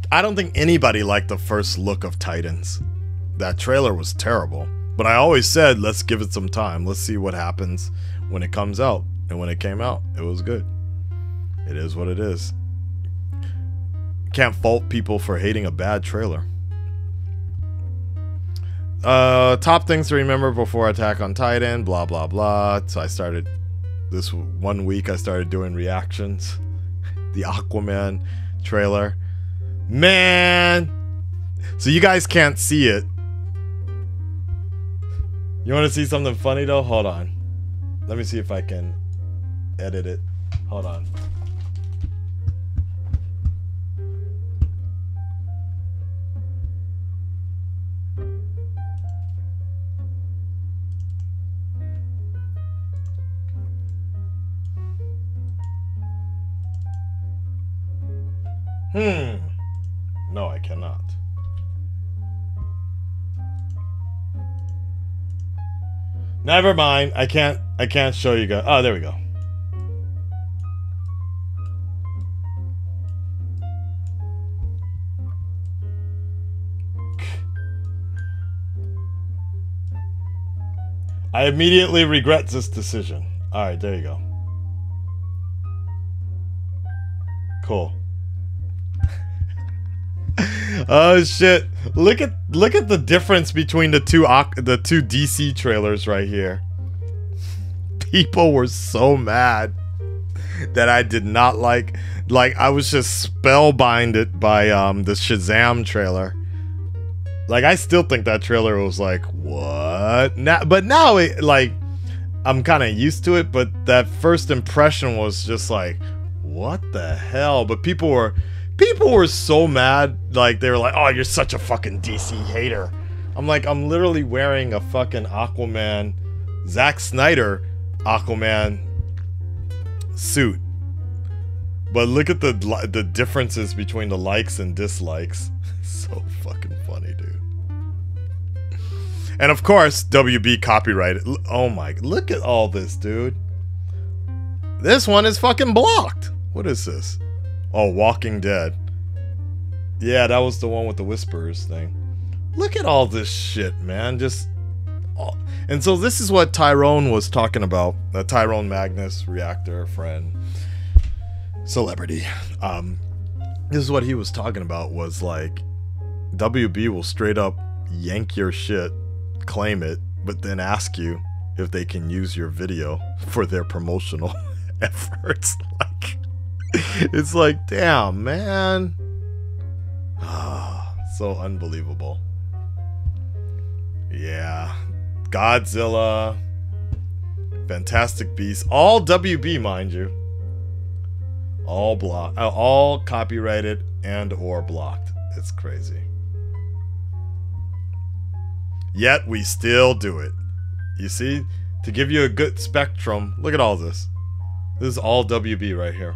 I don't think anybody liked the first look of Titans. That trailer was terrible. But I always said, let's give it some time. Let's see what happens when it comes out. And when it came out, it was good. It is what it is. Can't fault people for hating a bad trailer. Top things to remember before Attack on Titan, blah, blah, blah. So I started, this 1 week, I started doing reactions. The Aquaman trailer. Man! So you guys can't see it. You want to see something funny though? Hold on. Let me see if I can edit it. Hold on. No, I cannot. Never mind. I can't show you guys. Oh, there we go. I immediately regret this decision. All right, there you go. Cool. Oh shit! Look at the difference between the two DC trailers right here. People were so mad that I did not like I was just spellbinded by the Shazam trailer. Like I still think that trailer was like, what? Now, but now I'm kind of used to it. But that first impression was just like, what the hell? But people were so mad. Like, they were like, oh, you're such a fucking DC hater. I'm like, I'm literally wearing a fucking Aquaman, Zack Snyder Aquaman suit. But look at the differences between the likes and dislikes. So fucking funny, dude. And of course, WB copyrighted. Oh my, look at all this, dude. This one is fucking blocked. What is this? Oh, Walking Dead. Yeah, that was the one with the Whisperers thing. Look at all this shit, man. Just all. And so this is what Tyrone was talking about. Tyrone Magnus, reactor, friend, celebrity. This is what he was talking about, was like, WB will straight up yank your shit, claim it, but then ask you if they can use your video for their promotional efforts. Like, it's like, damn, man. So unbelievable. Yeah. Godzilla, Fantastic Beasts, all WB, mind you. All copyrighted and or blocked. It's crazy. Yet we still do it. You see, to give you a good spectrum, look at all this. This is all WB right here.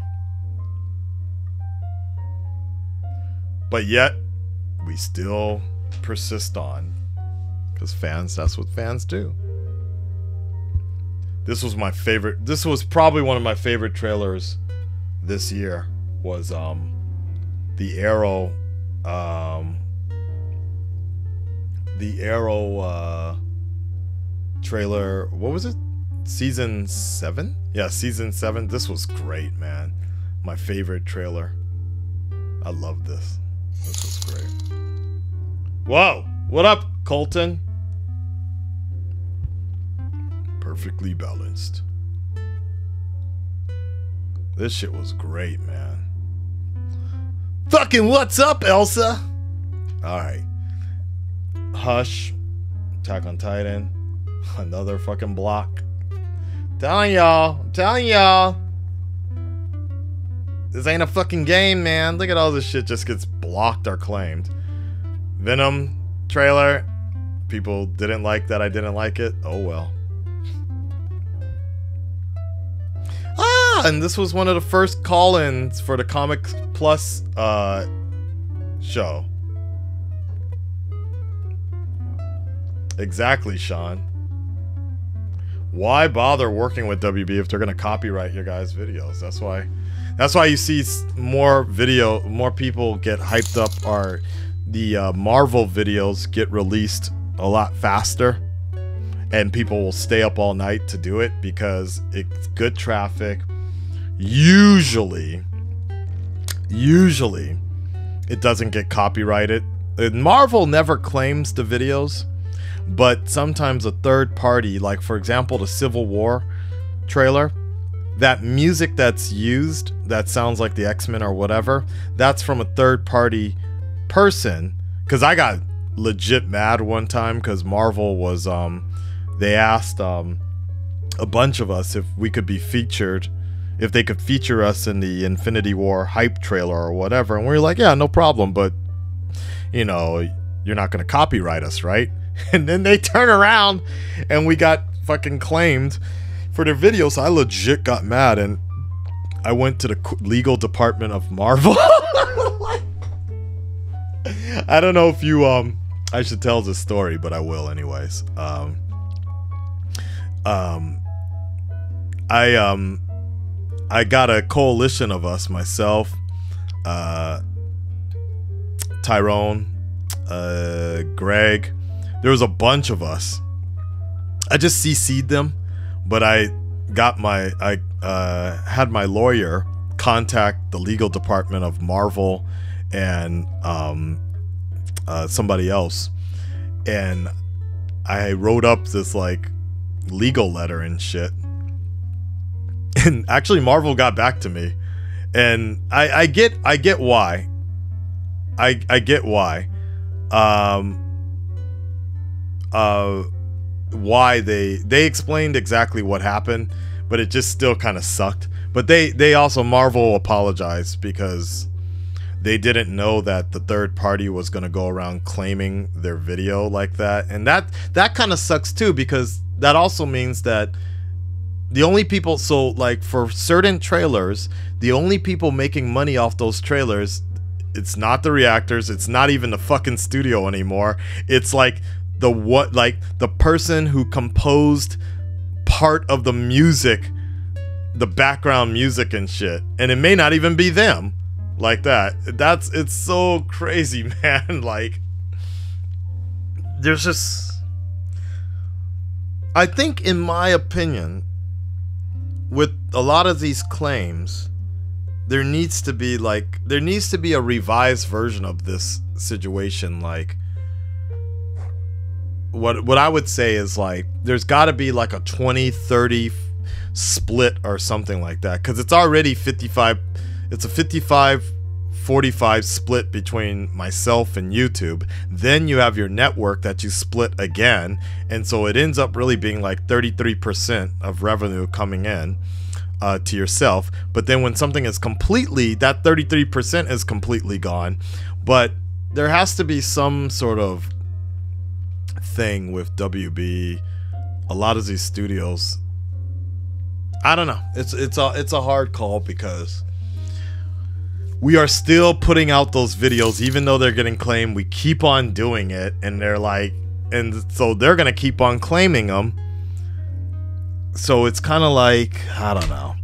But yet we still persist on, because fans, that's what fans do. This was my favorite. This was probably one of my favorite trailers this year. Was the Arrow trailer. What was it? Season 7? Yeah, season 7. This was great, man. My favorite trailer. I love this. This was great. Whoa! What up, Colton? Perfectly balanced. This shit was great, man. Fucking what's up, Elsa? Alright. Hush. Attack on Titan. Another fucking block. I'm telling y'all. This ain't a fucking game, man. Look at all this shit just gets blocked or claimed. Venom trailer. People didn't like that I didn't like it. Oh well. And this was one of the first call-ins for the Comic Plus show. Exactly, Sean. Why bother working with WB if they're gonna copyright your guys' videos? That's why you see more people get hyped up, or the Marvel videos get released a lot faster, and people will stay up all night to do it because it's good traffic. Usually it doesn't get copyrighted. Marvel never claims the videos, but sometimes a third party, like for example the Civil War trailer, that music that's used that sounds like the X-Men or whatever, that's from a third party person. Because I got legit mad one time because Marvel was they asked a bunch of us if we could be featured, if they could feature us in the Infinity War hype trailer or whatever, and we were like, yeah, no problem, but you know, you're not gonna copyright us, right? And then they turn around and we got fucking claimed for their video. So I legit got mad and I went to the legal department of Marvel. I don't know if you I should tell this story, but I will anyways. I got a coalition of us, myself, Tyrone, Greg. There was a bunch of us. I just CC'd them, but I had my lawyer contact the legal department of Marvel and somebody else, and I wrote up this like legal letter and shit. And actually Marvel got back to me, and I get why. I get why. Why they explained exactly what happened, but it just still kind of sucked. But they also, Marvel apologized because they didn't know that the third party was going to go around claiming their video like that. And that kind of sucks too, because that also means that the only people, so like for certain trailers, the only people making money off those trailers, it's not the reactors, it's not even the fucking studio anymore. It's like the person who composed part of the music, the background music and shit. And it may not even be them. Like that. It's so crazy, man. Like, there's just, I think, in my opinion, with a lot of these claims, there needs to be a revised version of this situation. Like, what I would say is, like, there's got to be like a 20-30 split or something like that, because it's already 55. It's a 55-45 split between myself and YouTube. Then you have your network that you split again, and so it ends up really being like 33% of revenue coming in to yourself. But then when something is completely, that 33% is completely gone. But there has to be some sort of thing with WB. A lot of these studios, I don't know. It's a hard call, because we are still putting out those videos, even though they're getting claimed. We keep on doing it, and they're like, and so they're gonna keep on claiming them. So it's kind of like, I don't know.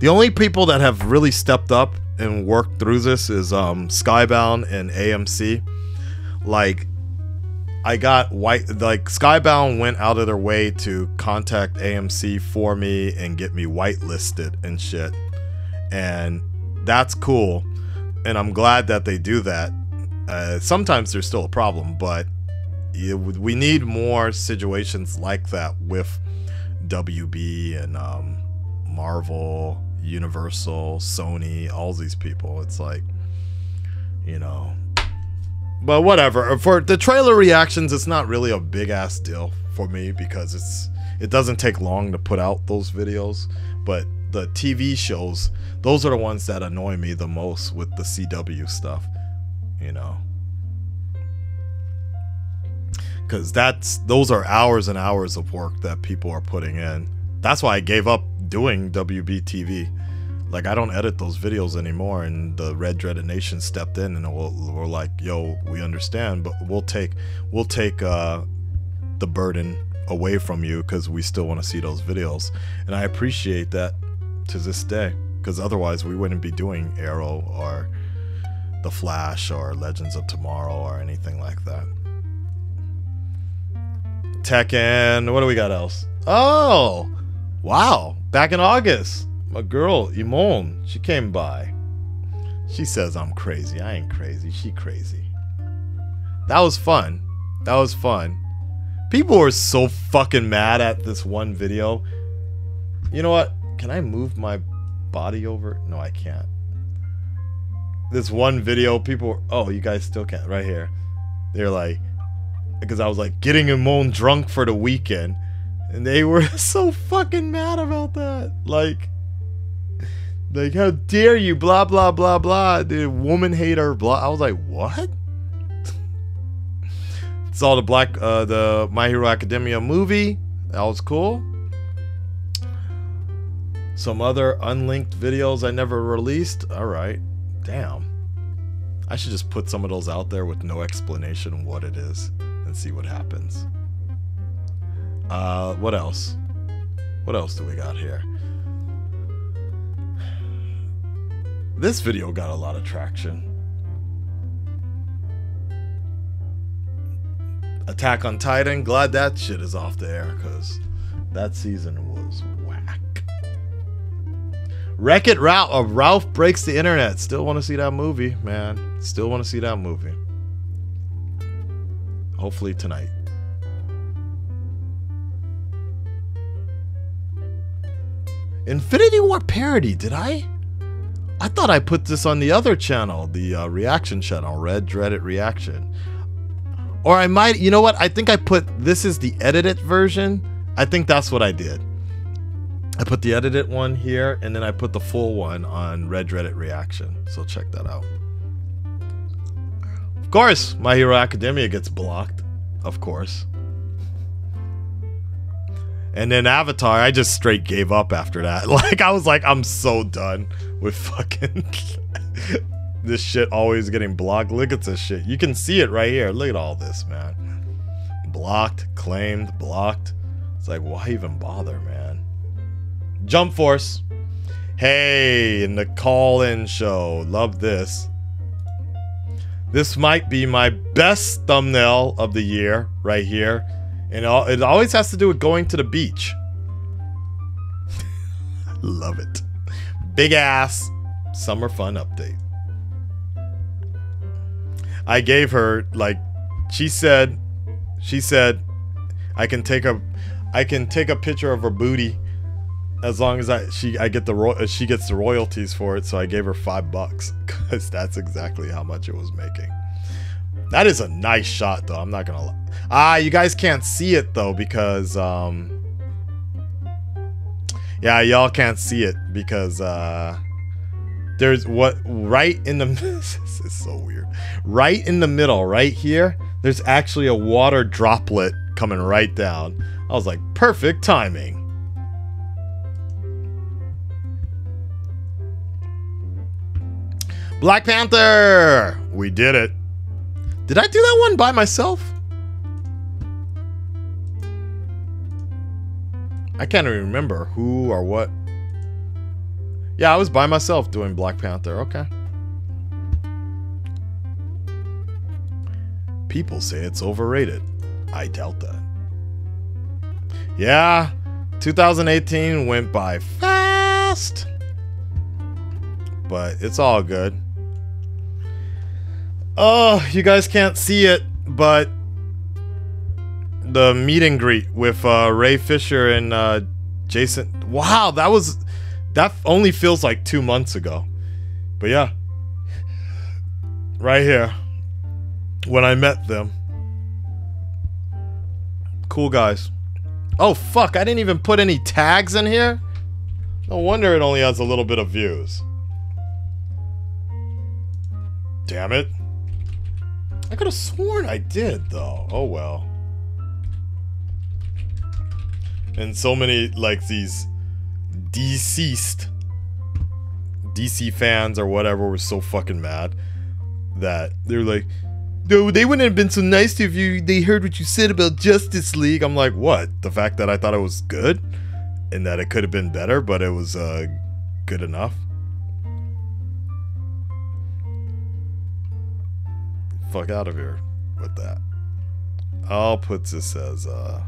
The only people that have really stepped up and worked through this is Skybound and AMC. Like, I got Skybound went out of their way to contact AMC for me and get me whitelisted and shit, and that's cool. And I'm glad that they do that. Sometimes there's still a problem, but we need more situations like that with WB and Marvel, Universal, Sony, all these people. It's like, you know. But whatever. For the trailer reactions, it's not really a big ass deal for me, because it doesn't take long to put out those videos. But the TV shows, those are the ones that annoy me the most with the CW stuff, you know, because those are hours and hours of work that people are putting in. That's why I gave up doing WB TV. Like, I don't edit those videos anymore, and the Red Dreaded Nation stepped in and we're like, yo, we understand, but we'll take the burden away from you, because we still want to see those videos. And I appreciate that to this day, because otherwise we wouldn't be doing Arrow or The Flash or Legends of Tomorrow or anything like that. Tekken, what do we got else? Oh, wow, back in August, my girl Imon, she came by. She says I'm crazy. I ain't crazy, she crazy. That was fun. That was fun. People were so fucking mad at this one video. You know what? Can I move my body over? No, I can't. This one video, people were, oh, you guys still can't. Right here. They're like, because I was like getting Imon drunk for the weekend, and they were so fucking mad about that. Like, how dare you, blah, blah, blah, blah. The woman hater, blah. I was like, what? It's all the My Hero Academia movie. That was cool. Some other unlinked videos I never released. Alright. Damn. I should just put some of those out there with no explanation of what it is and see what happens. What else? What else do we got here? This video got a lot of traction. Attack on Titan. Glad that shit is off the air, because that season was whack. Wreck-It Ralph. Ralph Breaks the Internet. Still want to see that movie, man. Still want to see that movie. Hopefully tonight. Infinity War parody. Did I? I thought I put this on the other channel, the reaction channel, Red Dreaded Reaction. Or I might, you know what? I think I put, this is the edited version. I think that's what I did. I put the edited one here, and then I put the full one on Red Reddit Reaction. So check that out. Of course, My Hero Academia gets blocked. Of course. And then Avatar, I just straight gave up after that. Like, I was like, I'm so done with fucking this shit always getting blocked. Look at this shit. You can see it right here. Look at all this, man. Blocked, claimed, blocked. It's like, why even bother, man? Jump Force. Hey, in the call-in show. Love this. This might be my best thumbnail of the year right here. And it always has to do with going to the beach. Love it. Big ass summer fun update. I gave her, like, she said I can take a picture of her booty as long as she gets the royalties for it. So I gave her $5 because that's exactly how much it was making. That is a nice shot, though. I'm not gonna lie. Ah, you guys can't see it though because yeah, y'all can't see it because there's what right in the this is so weird. Right in the middle, right here, there's actually a water droplet coming right down. I was like, perfect timing. Black Panther! We did it. Did I do that one by myself? I can't even remember who or what. Yeah, I was by myself doing Black Panther. Okay. People say it's overrated. I doubt that. Yeah, 2018 went by fast. But it's all good. Oh, you guys can't see it, but the meet and greet with Ray Fisher and Jason. Wow, that only feels like 2 months ago. But yeah, right here when I met them. Cool guys. Oh fuck, I didn't even put any tags in here. No wonder it only has a little bit of views. Damn it. I could have sworn I did, though. Oh, well. And so many, like, these DC fans or whatever were so fucking mad that they were like, no, they wouldn't have been so nice to you if they heard what you said about Justice League. I'm like, what? The fact that I thought it was good and that it could have been better, but it was good enough. Fuck out of here with that. I'll put this as do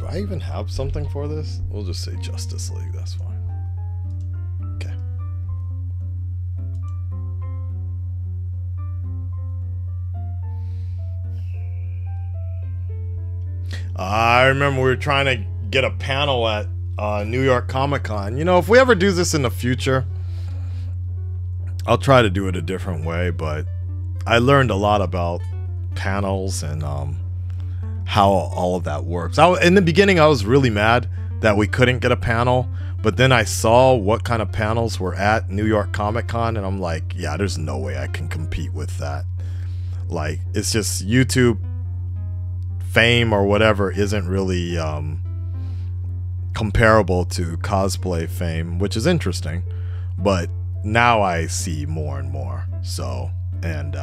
I even have something for this? We'll just say Justice League, that's fine. Okay. I remember we were trying to get a panel at New York Comic-Con. You know, if we ever do this in the future, I'll try to do it a different way, but I learned a lot about panels and how all of that works. In the beginning, I was really mad that we couldn't get a panel, but then I saw what kind of panels were at New York Comic-Con, and I'm like, yeah, there's no way I can compete with that. Like, it's just YouTube fame or whatever isn't really comparable to cosplay fame, which is interesting, but now I see more and more. So, and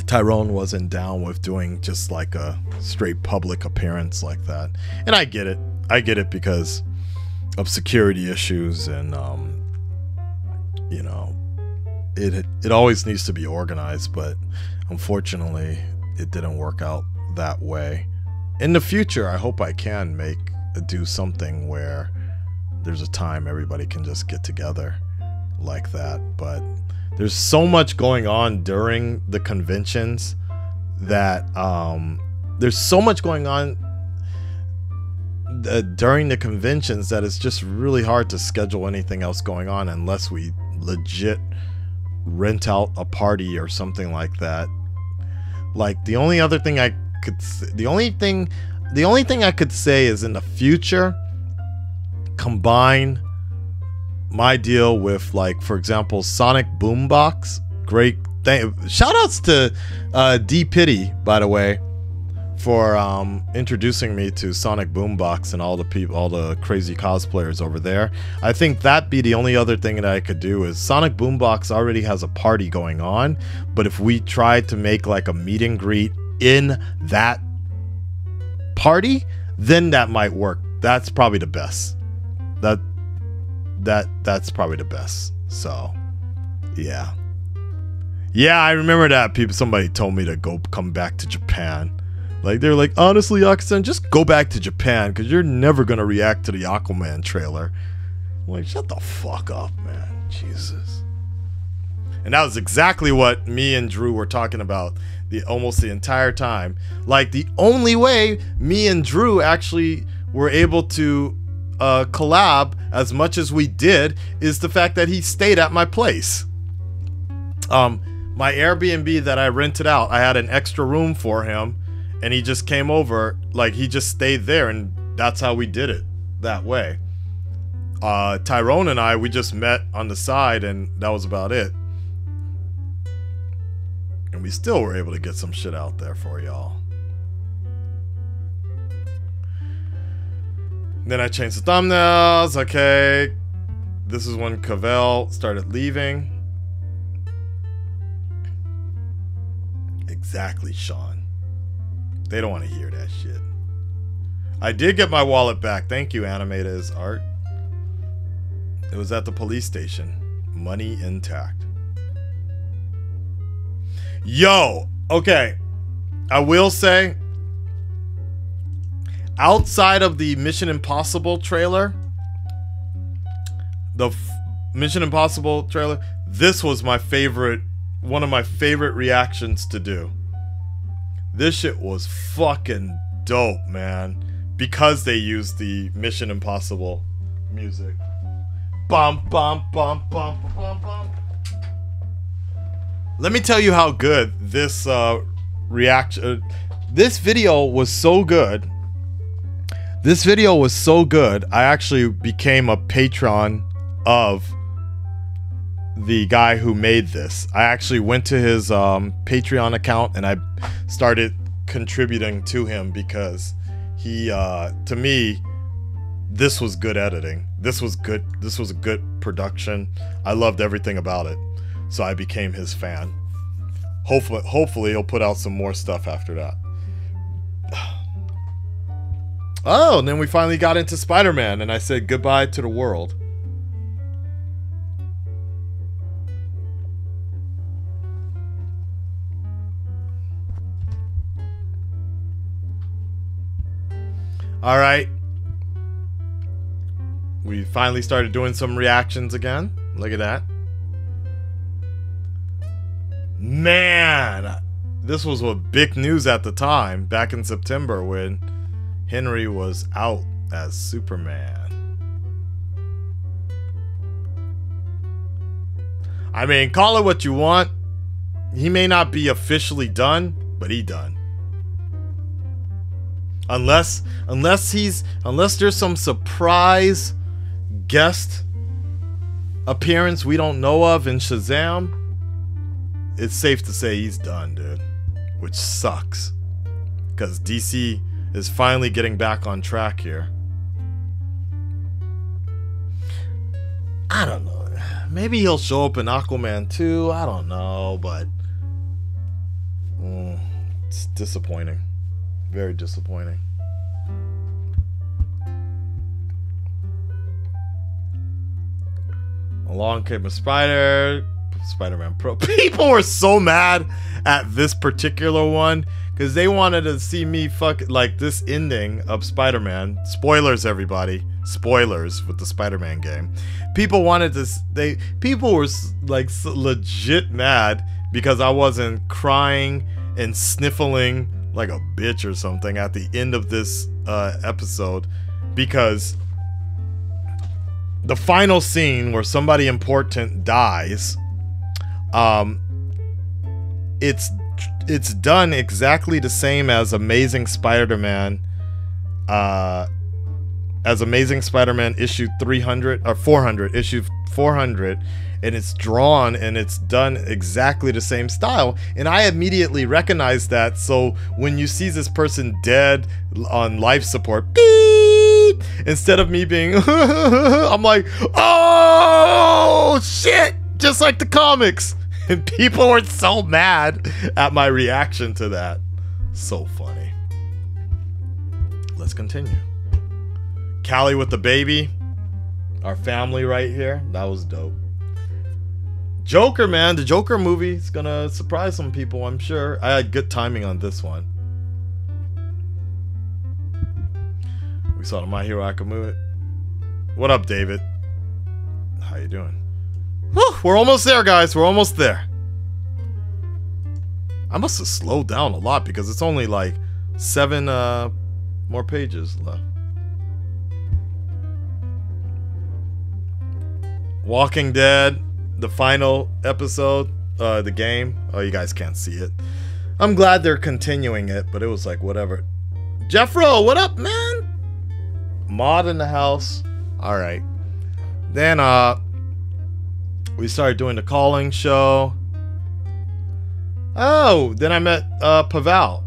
Tyrone wasn't down with doing just like a straight public appearance like that, and I get it because of security issues, and you know, it always needs to be organized, but unfortunately it didn't work out that way. In the future, I hope I can do something where there's a time everybody can just get together like that, but there's so much going on during the conventions that there's so much going on during the conventions that it's just really hard to schedule anything else going on unless we legit rent out a party or something like that. Like, the only other thing I could say, the only thing I could say is in the future, combine my deal with, like, for example, Sonic Boombox. Great thing. Shout outs to D Pity, by the way, for introducing me to Sonic Boombox and all the crazy cosplayers over there. I think that'd be the only other thing that I could do. Is Sonic Boombox already has a party going on, but if we tried to make like a meet and greet in that party, then that might work. That's probably the best. That's probably the best. So yeah, I remember that somebody told me to come back to Japan. Like, they're like, honestly, Akasan, just go back to Japan because you're never gonna react to the Aquaman trailer. I'm like, shut the fuck up, man. Jesus. And that was exactly what me and Drew were talking about almost the entire time. Like, the only way me and Drew actually were able to collab as much as we did is the fact that he stayed at my place. My Airbnb that I rented out, I had an extra room for him, and he just came over. Like, he just stayed there, and that's how we did it that way. Tyrone and I, we just met on the side, and that was about it. And we still were able to get some shit out there for y'all. Then I changed the thumbnails. Okay. This is when Cavell started leaving. Exactly, Sean. They don't want to hear that shit. I did get my wallet back. Thank you, Animated Art. It was at the police station. Money intact. Yo, okay. I will say, outside of the Mission Impossible trailer, this was my favorite, one of my favorite reactions to do. This shit was fucking dope, man. Because they used the Mission Impossible music. Bum, bum, bum, bum, bum, bum. Let me tell you how good this this video was so good. This video was so good, I actually became a patron of the guy who made this. I actually went to his Patreon account and I started contributing to him because he, to me, this was good editing. This was good. This was a good production. I loved everything about it. So I became his fan. Hopefully he'll put out some more stuff after that. Oh, and then we finally got into Spider-Man and I said goodbye to the world. All right. We finally started doing some reactions again. Look at that. Man, this was what big news at the time, back in September when Henry was out as Superman. I mean, call it what you want. He may not be officially done, but he done. Unless there's some surprise guest appearance we don't know of in Shazam, it's safe to say he's done, dude. Which sucks. Because DC is finally getting back on track here. I don't know. Maybe he'll show up in Aquaman 2. I don't know, but it's disappointing. Very disappointing. Along came a Spider-Man Pro. People were so mad at this particular one because they wanted to see me like this ending of Spider-Man. Spoilers, everybody. Spoilers with the Spider-Man game. People wanted to. People were like legit mad because I wasn't crying and sniffling like a bitch or something at the end of this episode, because the final scene where somebody important dies, it's done exactly the same as Amazing Spider-Man. As Amazing Spider-Man issue 300 or 400, issue 400, and it's drawn and it's done exactly the same style, and I immediately recognized that. So when you see this person dead on life support, beep, instead of me being I'm like, oh shit, just like the comics. And people were so mad at my reaction to that. So funny. Let's continue. Callie with the baby. Our family right here. That was dope. Joker, man. The Joker movie is gonna surprise some people, I'm sure. I had good timing on this one. We saw the My Hero Academia. What up, David? How you doing? Whew, we're almost there, guys. We're almost there. I must have slowed down a lot because it's only like 7 more pages left. Walking Dead, the final episode, the game. Oh, you guys can't see it. I'm glad they're continuing it, but it was like whatever. Jeffro, what up, man? Mod in the house. All right. Then we started doing the calling show. Oh, then I met Pavel,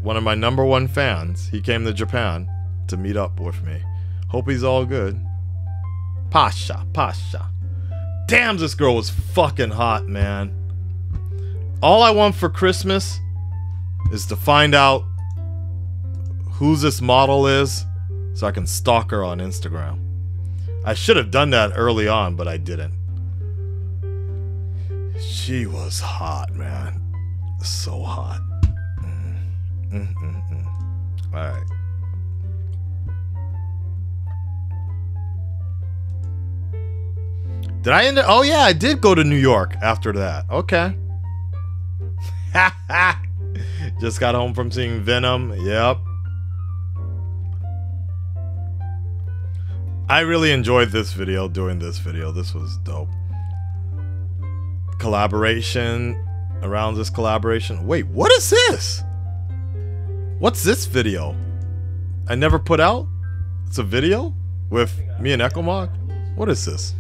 one of my #1 fans. He came to Japan to meet up with me. Hope he's all good. Pasha. Damn, this girl was fucking hot, man. All I want for Christmas is to find out who this model is so I can stalk her on Instagram. I should have done that early on, but I didn't. She was hot, man. So hot. Alright. Did I end up? Oh yeah, I did go to New York after that. Okay. Just got home from seeing Venom. Yep. I really enjoyed this video, doing this video. This was dope. Collaboration. Around this collaboration. Wait, what is this? What's this video? I never put out? It's a video? With me and Ecomog? What is this?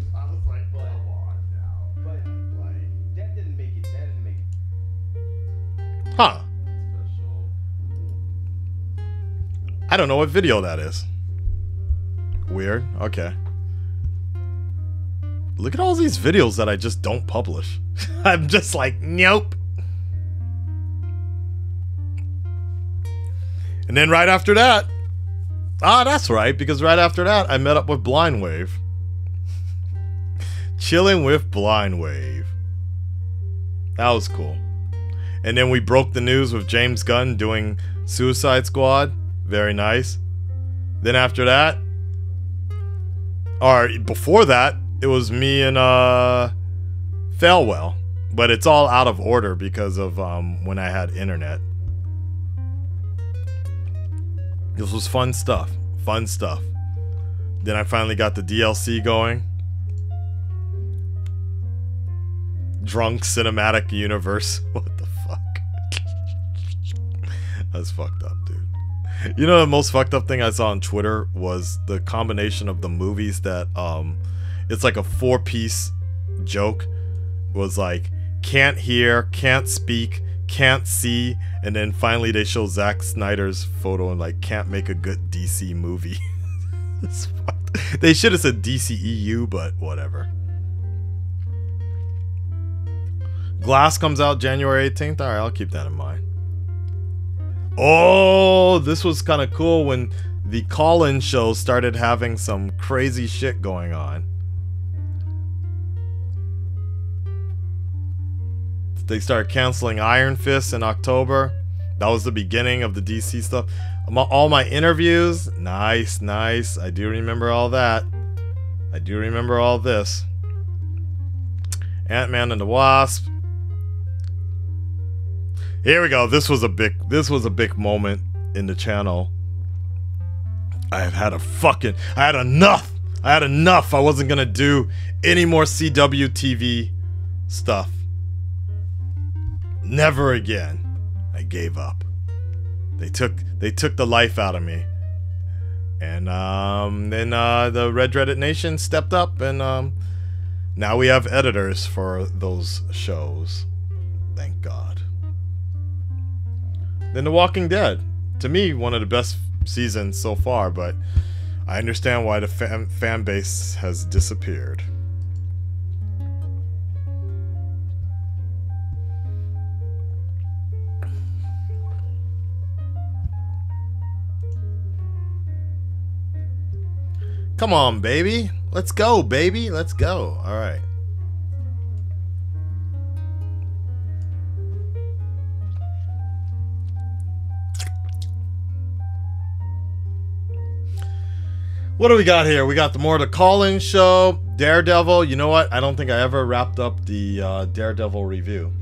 Huh. I don't know what video that is. Weird. Okay. Look at all these videos that I just don't publish. I'm just like, nope. And then right after that, that's right, because right after that, I met up with Blind Wave. Chilling with Blind Wave. That was cool. And then we broke the news with James Gunn doing Suicide Squad. Very nice. Then after that, or before that, it was me and Failwell. But it's all out of order because of when I had internet. This was fun stuff. Fun stuff. Then I finally got the DLC going. Drunk Cinematic Universe. What the fuck? That's fucked up, dude. You know, the most fucked up thing I saw on Twitter was the combination of the movies that it's like a 4-piece joke. Was like, can't hear, can't speak, can't see, and then finally they show Zack Snyder's photo and like, can't make a good DC movie. It's fucked. They should have said DCEU, but whatever. Glass comes out January 18th. Alright, I'll keep that in mind. Oh, this was kind of cool when the call-in show started having some crazy shit going on. They started canceling Iron Fist in October. That was the beginning of the DC stuff. All my interviews. Nice, nice. I do remember all that. I do remember all this. Ant-Man and the Wasp. Here we go. This was a big moment in the channel. I had enough. I had enough. I wasn't gonna do any more CW TV stuff. Never again. I gave up. They took the life out of me. And then the Red Dreaded Nation stepped up, and now we have editors for those shows. Thank God. Then The Walking Dead. To me, one of the best seasons so far, but I understand why the fan base has disappeared. Come on, baby. Let's go, baby. Let's go. All right. What do we got here? We got the more the call-in show, Daredevil. You know what? I don't think I ever wrapped up the Daredevil review.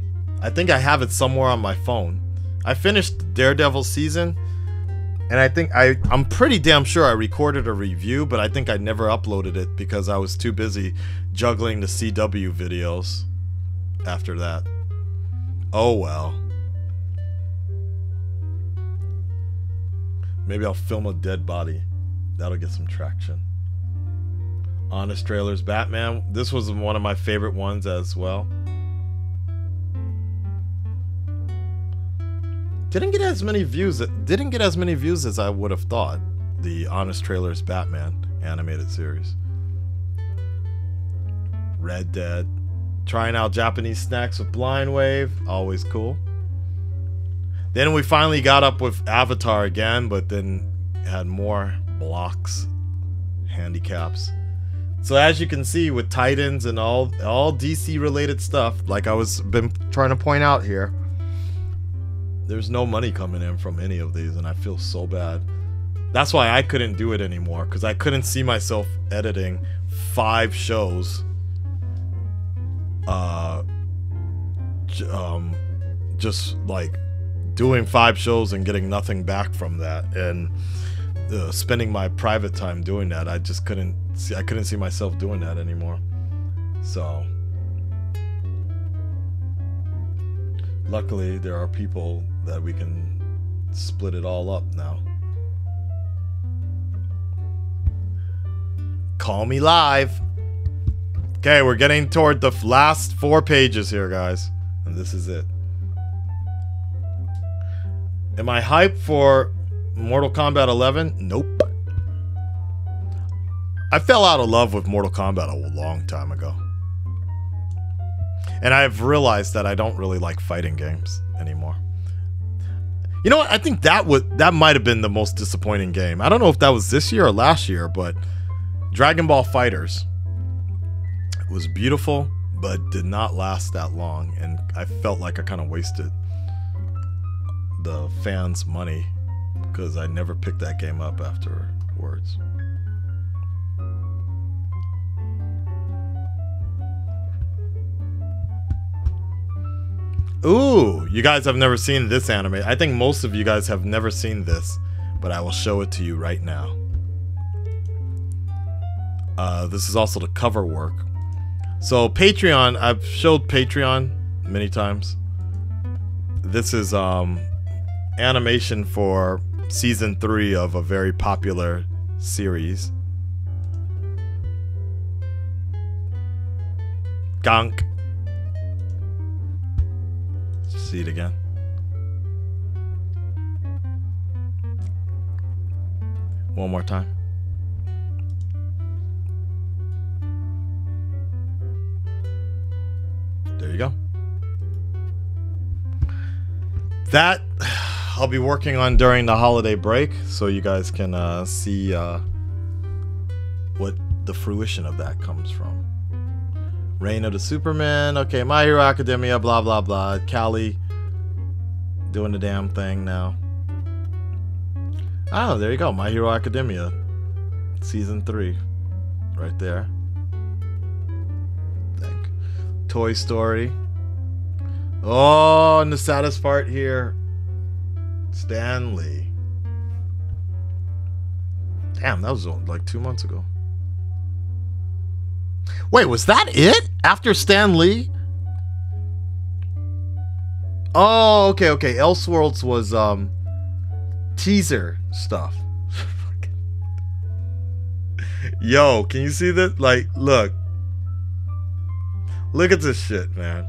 I think I have it somewhere on my phone. I finished Daredevil season, and I think I'm pretty damn sure I recorded a review, but I think I never uploaded it because I was too busy juggling the CW videos after that. Oh well. Maybe I'll film a dead body. That'll get some traction. Honest Trailers Batman. This was one of my favorite ones as well. Didn't get as many views as I would have thought. The Honest Trailers Batman animated series. Red Dead. Trying out Japanese snacks with Blind Wave. Always cool. Then we finally got up with Avatar again, but then had more blocks, handicaps. So as you can see with Titans and all DC related stuff, like I was been trying to point out here, there's no money coming in from any of these, and I feel so bad. That's why I couldn't do it anymore, because I couldn't see myself editing 5 shows just like doing 5 shows and getting nothing back from that, and spending my private time doing that. I just couldn't see myself doing that anymore. So luckily there are people that we can split it all up now. Call me live. Okay, we're getting toward the last 4 pages here, guys, and this is it. Am I hyped for Mortal Kombat 11? Nope. I fell out of love with Mortal Kombat a long time ago. And I've realized that I don't really like fighting games anymore. You know what? I think that might have been the most disappointing game. I don't know if that was this year or last year, but Dragon Ball FighterZ. It was beautiful, but did not last that long, and I felt like I kind of wasted the fans' money because I never picked that game up afterwards. Ooh, you guys have never seen this anime. I think most of you guys have never seen this, but I will show it to you right now. This is also the cover work. So Patreon, I've showed Patreon many times. This is animation for season 3 of a very popular series. Gank. See it again. One more time. There you go. That I'll be working on during the holiday break, so you guys can see what the fruition of that comes from. Reign of the Superman. Okay, My Hero Academia, blah, blah, blah. Callie doing the damn thing now. Oh, there you go. My Hero Academia. Season 3. Right there. Think. Toy Story. Oh, and the saddest part here. Stan Lee. Damn, that was like 2 months ago. Wait, was that it? After Stan Lee? Oh, okay, okay. Elseworlds was teaser stuff. Yo, can you see that? Like, look. Look at this shit, man.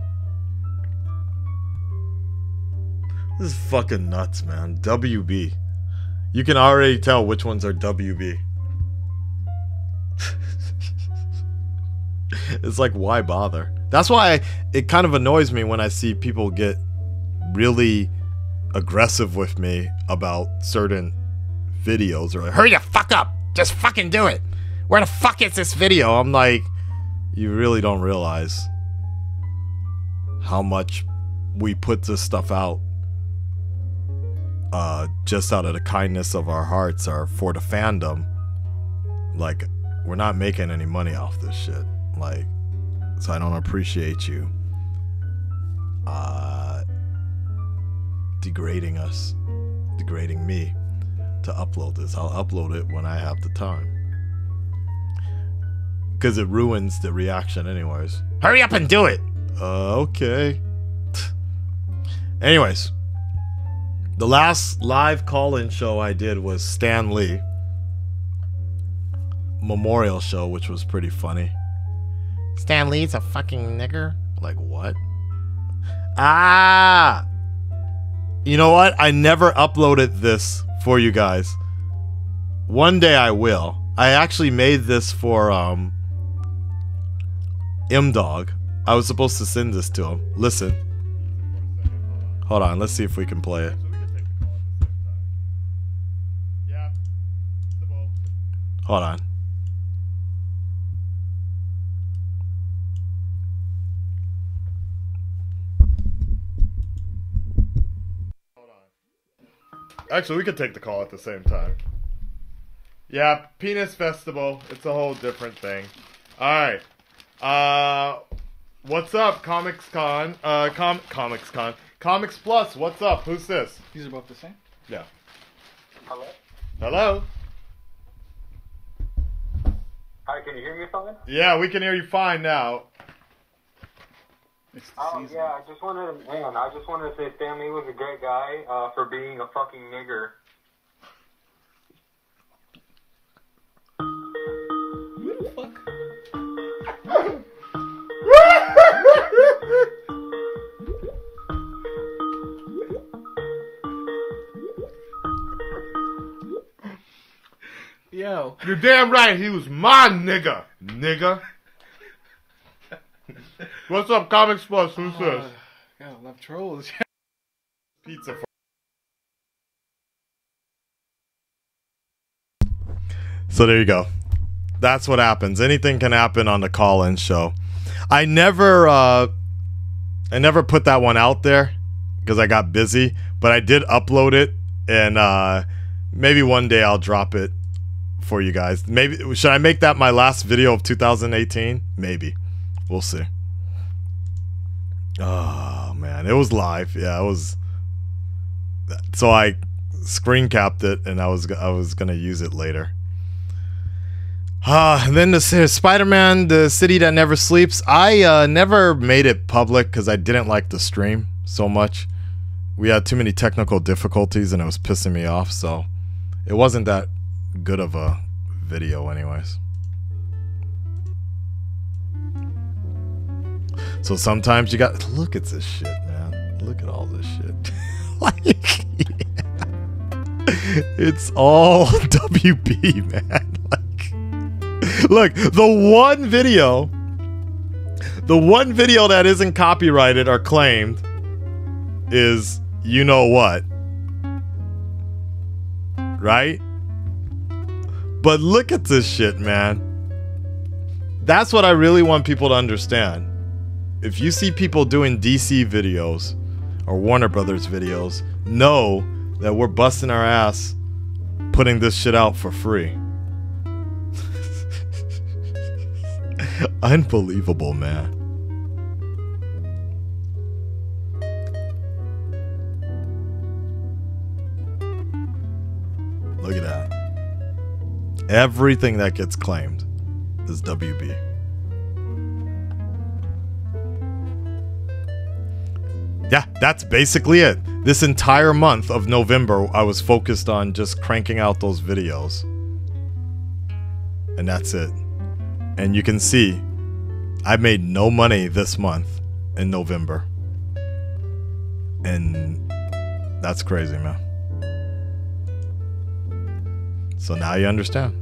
This is fucking nuts, man. WB. You can already tell which ones are WB. It's like, why bother? That's why it kind of annoys me when I see people get really aggressive with me about certain videos. Or like, hurry the fuck up! Just fucking do it! Where the fuck is this video? I'm like, you really don't realize how much we put this stuff out just out of the kindness of our hearts or for the fandom. Like, we're not making any money off this shit. Like, so I don't appreciate you degrading us, degrading me to upload this. I'll upload it when I have the time, because it ruins the reaction anyways. Hurry up and do it. Okay. Anyways, the last live call-in show I did was Stan Lee memorial show, which was pretty funny. Stan Lee's a fucking nigger? Like, what? Ah! You know what? I never uploaded this for you guys. One day I will. I actually made this for M-Dog. I was supposed to send this to him. Listen. Hold on, let's see if we can play it. Hold on. Actually, we could take the call at the same time. Yeah, Penis Festival. It's a whole different thing. Alright. What's up, Comics Con? Comics Con. Comics Plus, what's up? Who's this? These are both the same? Yeah. Hello? Hello? Hi, can you hear me fine? Yeah, we can hear you fine now. It's the season. Yeah, I just wanted to say Stan Lee was a great guy for being a fucking nigger. Who the fuck? Yo. You're damn right, he was my nigga. Nigga. What's up, Comics Plus? Who's this? God, I love trolls. Pizza. So there you go. That's what happens. Anything can happen on the call-in show. I never put that one out there because I got busy, but I did upload it, and maybe one day I'll drop it for you guys. Maybe should I make that my last video of 2018? Maybe. We'll see. Oh man, it was live. Yeah, it was. So I screen capped it, and I was gonna use it later. And then the Spider-Man, the City That Never Sleeps. I never made it public because I didn't like the stream so much. We had too many technical difficulties, and it was pissing me off. So it wasn't that good of a video, anyways. So sometimes you got look at this shit, man. Look at all this shit. Like, yeah. It's all WB, man. Like, look, the one video that isn't copyrighted or claimed is you know what, right? But look at this shit, man. That's what I really want people to understand. If you see people doing DC videos or Warner Brothers videos, know that we're busting our ass putting this shit out for free. Unbelievable, man. Look at that. Everything that gets claimed is WB. yeah, that's basically it. This entire month of November, I was focused on just cranking out those videos. And that's it. And you can see, I made no money this month in November. And that's crazy, man. So now you understand.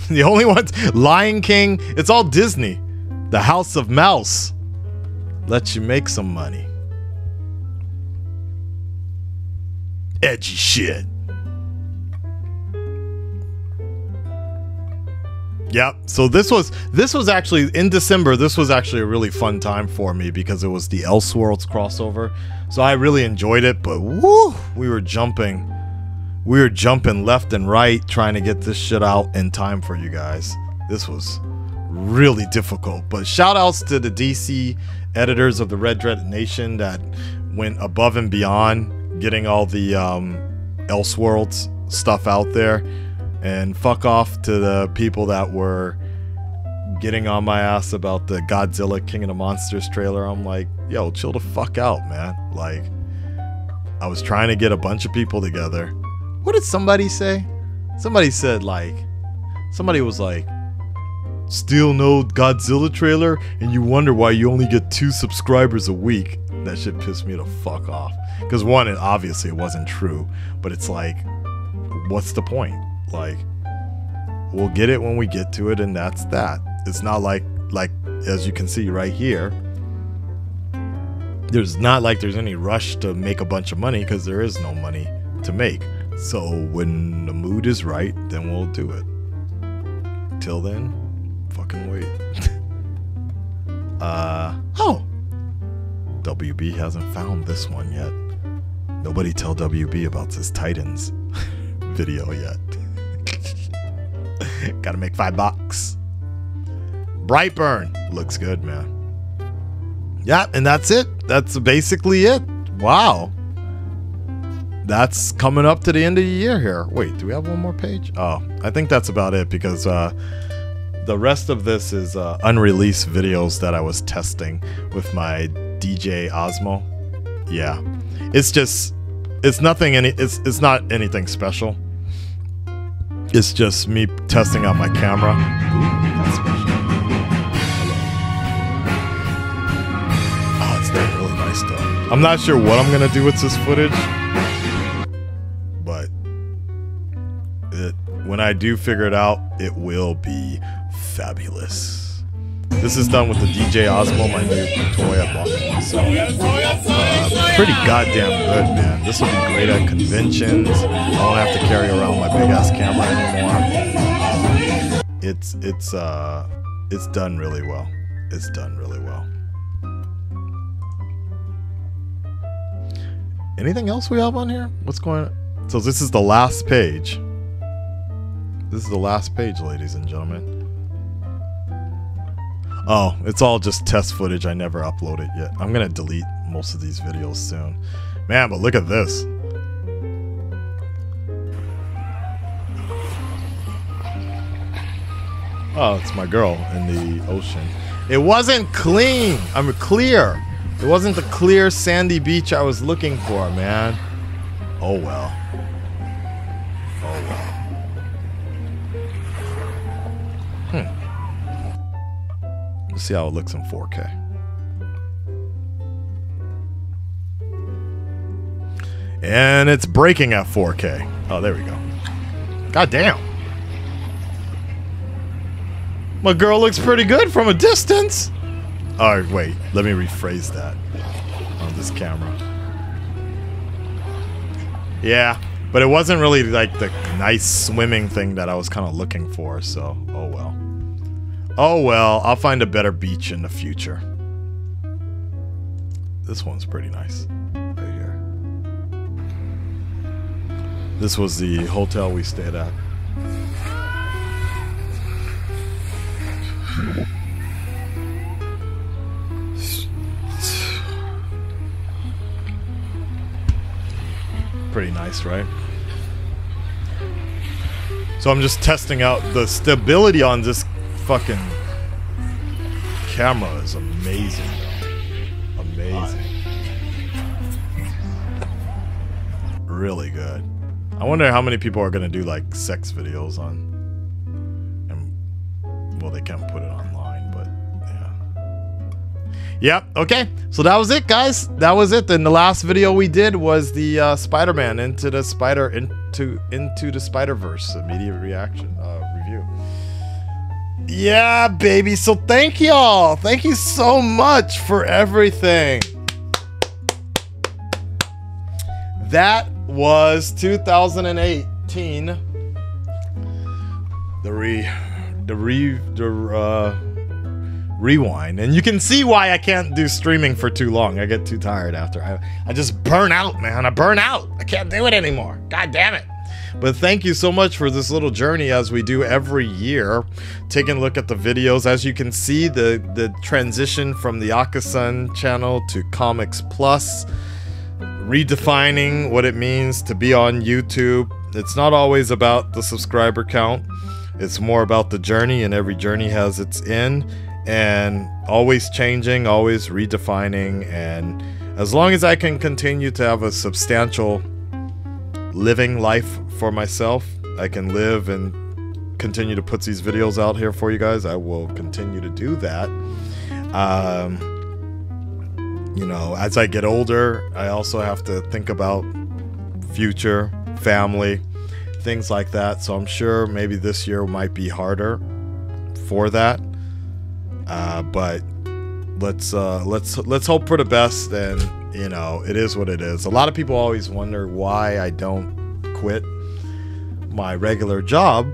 The only ones, Lion King, it's all Disney. The House of Mouse lets you make some money. Edgy shit. Yep. So this was actually in December. This was actually a really fun time for me because it was the Elseworlds crossover. So I really enjoyed it. But woo, we were jumping left and right trying to get this shit out in time for you guys. This was really difficult. But shout outs to the DC editors of the Red Dread Nation that went above and beyond getting all the Elseworlds stuff out there. And fuck off to the people that were getting on my ass about the Godzilla King of the Monsters trailer. I'm like, yo, chill the fuck out, man. Like, I was trying to get a bunch of people together. What did somebody say? Somebody said, like, somebody was like, still no Godzilla trailer? And you wonder why you only get 2 subscribers a week. That shit pissed me the fuck off. Because one, obviously it wasn't true. But it's like, what's the point? Like, we'll get it when we get to it, and that's that. It's not like as you can see right here, there's not like there's any rush to make a bunch of money because there is no money to make. So when the mood is right, then we'll do it. Till then, fucking wait. Oh, WB hasn't found this one yet. Nobody tell WB about this Titans video yet. Gotta make $5. Brightburn looks good, man. Yeah, and that's it. That's basically it. Wow. That's coming up to the end of the year here. Wait, do we have one more page? Oh, I think that's about it because the rest of this is unreleased videos that I was testing with my DJ Osmo. Yeah. It's nothing it's not anything special. It's just me testing out my camera. Ooh, that's special. Oh, it's not really nice though. I'm not sure what I'm gonna do with this footage, but when I do figure it out, it will be fabulous. This is done with the DJ Osmo, my new toy I bought for myself. Pretty goddamn good, man. This will be great at conventions. I won't have to carry around my big ass camera anymore. It's done really well. It's done really well. Anything else we have on here? What's going on? So this is the last page. This is the last page, ladies and gentlemen. Oh, it's all just test footage. I never uploaded it yet. I'm gonna delete most of these videos soon. Man, but look at this. Oh, it's my girl in the ocean. It wasn't clean. I'm clear. It wasn't the clear sandy beach I was looking for, man. Oh well. Oh well. Let's see how it looks in 4K. And it's breaking at 4K. Oh, there we go. God damn. My girl looks pretty good from a distance. Oh, wait. Let me rephrase that on this camera. Yeah, but it wasn't really like the nice swimming thing that I was kind of looking for, so oh well. Oh well, I'll find a better beach in the future. This one's pretty nice. Right here. This was the hotel we stayed at. Pretty nice, right? So I'm just testing out the stability on this fucking camera is amazing, though. Amazing. Really good. I wonder how many people are gonna do like sex videos on, and well, they can't put it online, but yeah. Yep. Okay. So that was it, guys. That was it. Then the last video we did was the Spider-Man into the Spider-Verse immediate reaction review. Yeah, baby. So thank y'all. Thank you so much for everything. That was 2018. The rewind, and you can see why I can't do streaming for too long. I get too tired after. I just burn out, man. I burn out. I can't do it anymore. God damn it. But thank you so much for this little journey as we do every year, taking a look at the videos. As you can see, the transition from the Akasan channel to Comics Plus, redefining what it means to be on YouTube. It's not always about the subscriber count. It's more about the journey, and every journey has its end, and always changing, always redefining. And as long as I can continue to have a substantial living life for myself, I can live and continue to put these videos out here for you guys, I will continue to do that. You know, as I get older, I also have to think about future, family, things like that. So I'm sure maybe this year might be harder for that. But let's hope for the best. And you know, it is what it is. A lot of people always wonder why I don't quit my regular job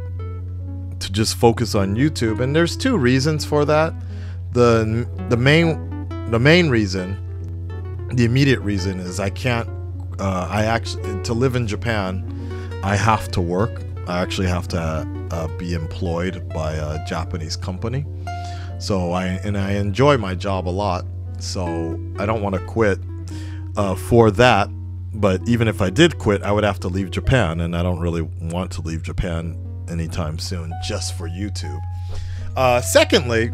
to just focus on YouTube, and there's two reasons for that. The main reason, the immediate reason, is I can't. I actually, to live in Japan, I have to work. I actually have to be employed by a Japanese company. So I enjoy my job a lot. So I don't want to quit for that. But even if I did quit, I would have to leave Japan, and I don't really want to leave Japan anytime soon just for YouTube. Secondly,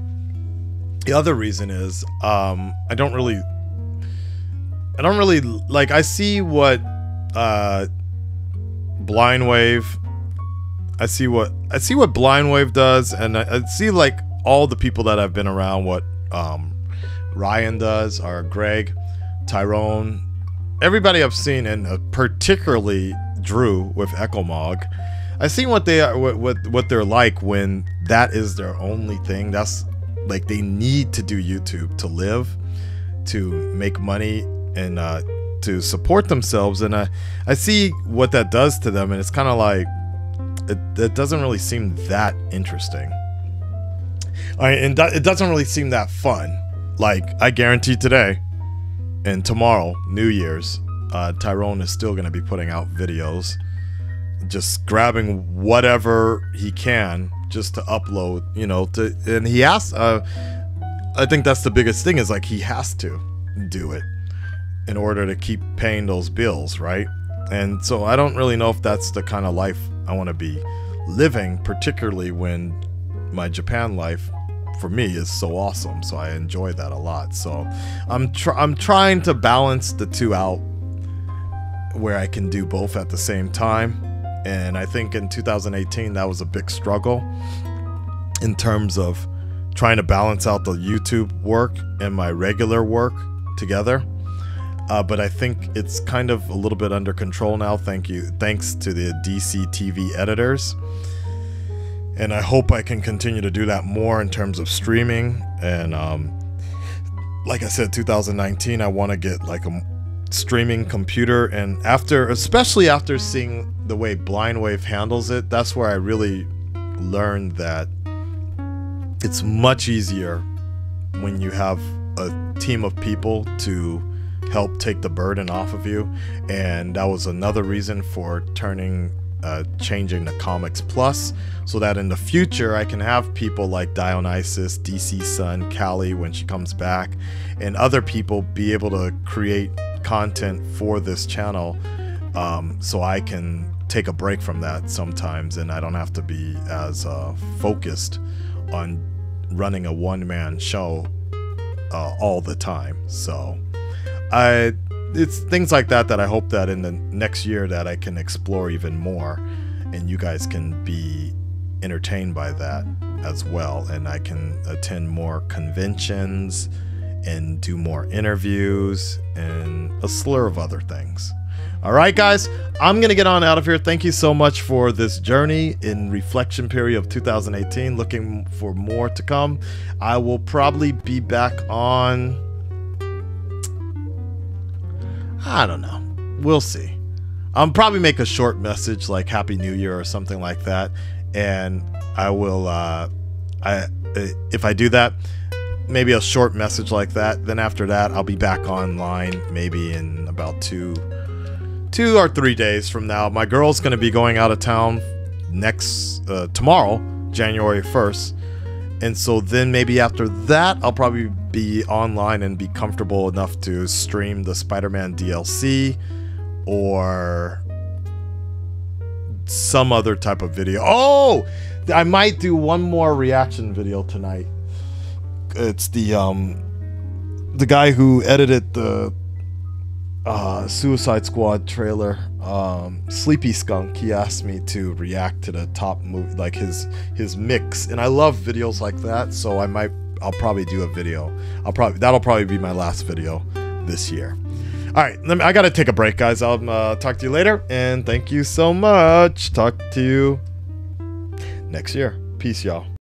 the other reason is I don't really like. I see what Blind Wave. I see what Blind Wave does, and I see like all the people that have been around. What Ryan does, or Greg, Tyrone, everybody I've seen, and particularly Drew with EchoMog. I've seen what they are, what they're like when that is their only thing. That's like, they need to do YouTube to live, to make money, and to support themselves. And I see what that does to them, and it's kind of like it doesn't really seem that interesting. And it doesn't really seem that fun. Like, I guarantee today and tomorrow, New Year's, Tyrone is still going to be putting out videos, just grabbing whatever he can just to upload, you know, and he has, I think that's the biggest thing, is like, he has to do it in order to keep paying those bills, right? And so I don't really know if that's the kind of life I want to be living, particularly when my Japan life for me is so awesome. So I enjoy that a lot. So I'm trying to balance the two out where I can do both at the same time. And I think in 2018 that was a big struggle in terms of trying to balance out the YouTube work and my regular work together. But I think it's kind of a little bit under control now. Thanks to the DC TV editors. And I hope I can continue to do that more in terms of streaming. And like I said, 2019, I want to get like a streaming computer. And especially after seeing the way Blind Wave handles it, that's where I really learned that it's much easier when you have a team of people to help take the burden off of you. And that was another reason for changing to Comics Plus, so that in the future I can have people like Dionysus, DC Sun, Callie when she comes back, and other people be able to create content for this channel, so I can take a break from that sometimes, and I don't have to be as focused on running a one-man show all the time. So it's things like that that I hope that in the next year that I can explore even more, and you guys can be entertained by that as well, and I can attend more conventions and do more interviews and a slur of other things. All right, guys, I'm gonna get on out of here. Thank you so much for this journey in reflection period of 2018. Looking for more to come. I will probably be back on, I don't know, we'll see. I'll probably make a short message like Happy New Year or something like that, and I will if I do that, maybe a short message like that. Then after that, I'll be back online maybe in about 2 or 3 days from now. My girl's going to be going out of town tomorrow, January 1st. And so then maybe after that, I'll probably be online and be comfortable enough to stream the Spider-Man DLC or some other type of video. Oh, I might do one more reaction video tonight. It's the guy who edited the Suicide Squad trailer, Sleepy Skunk. He asked me to react to the top movie, like his mix, and I love videos like that. So I'll probably do a video. That'll probably be my last video this year. All right, I gotta take a break, guys. I'll talk to you later, and thank you so much. Talk to you next year. Peace, y'all.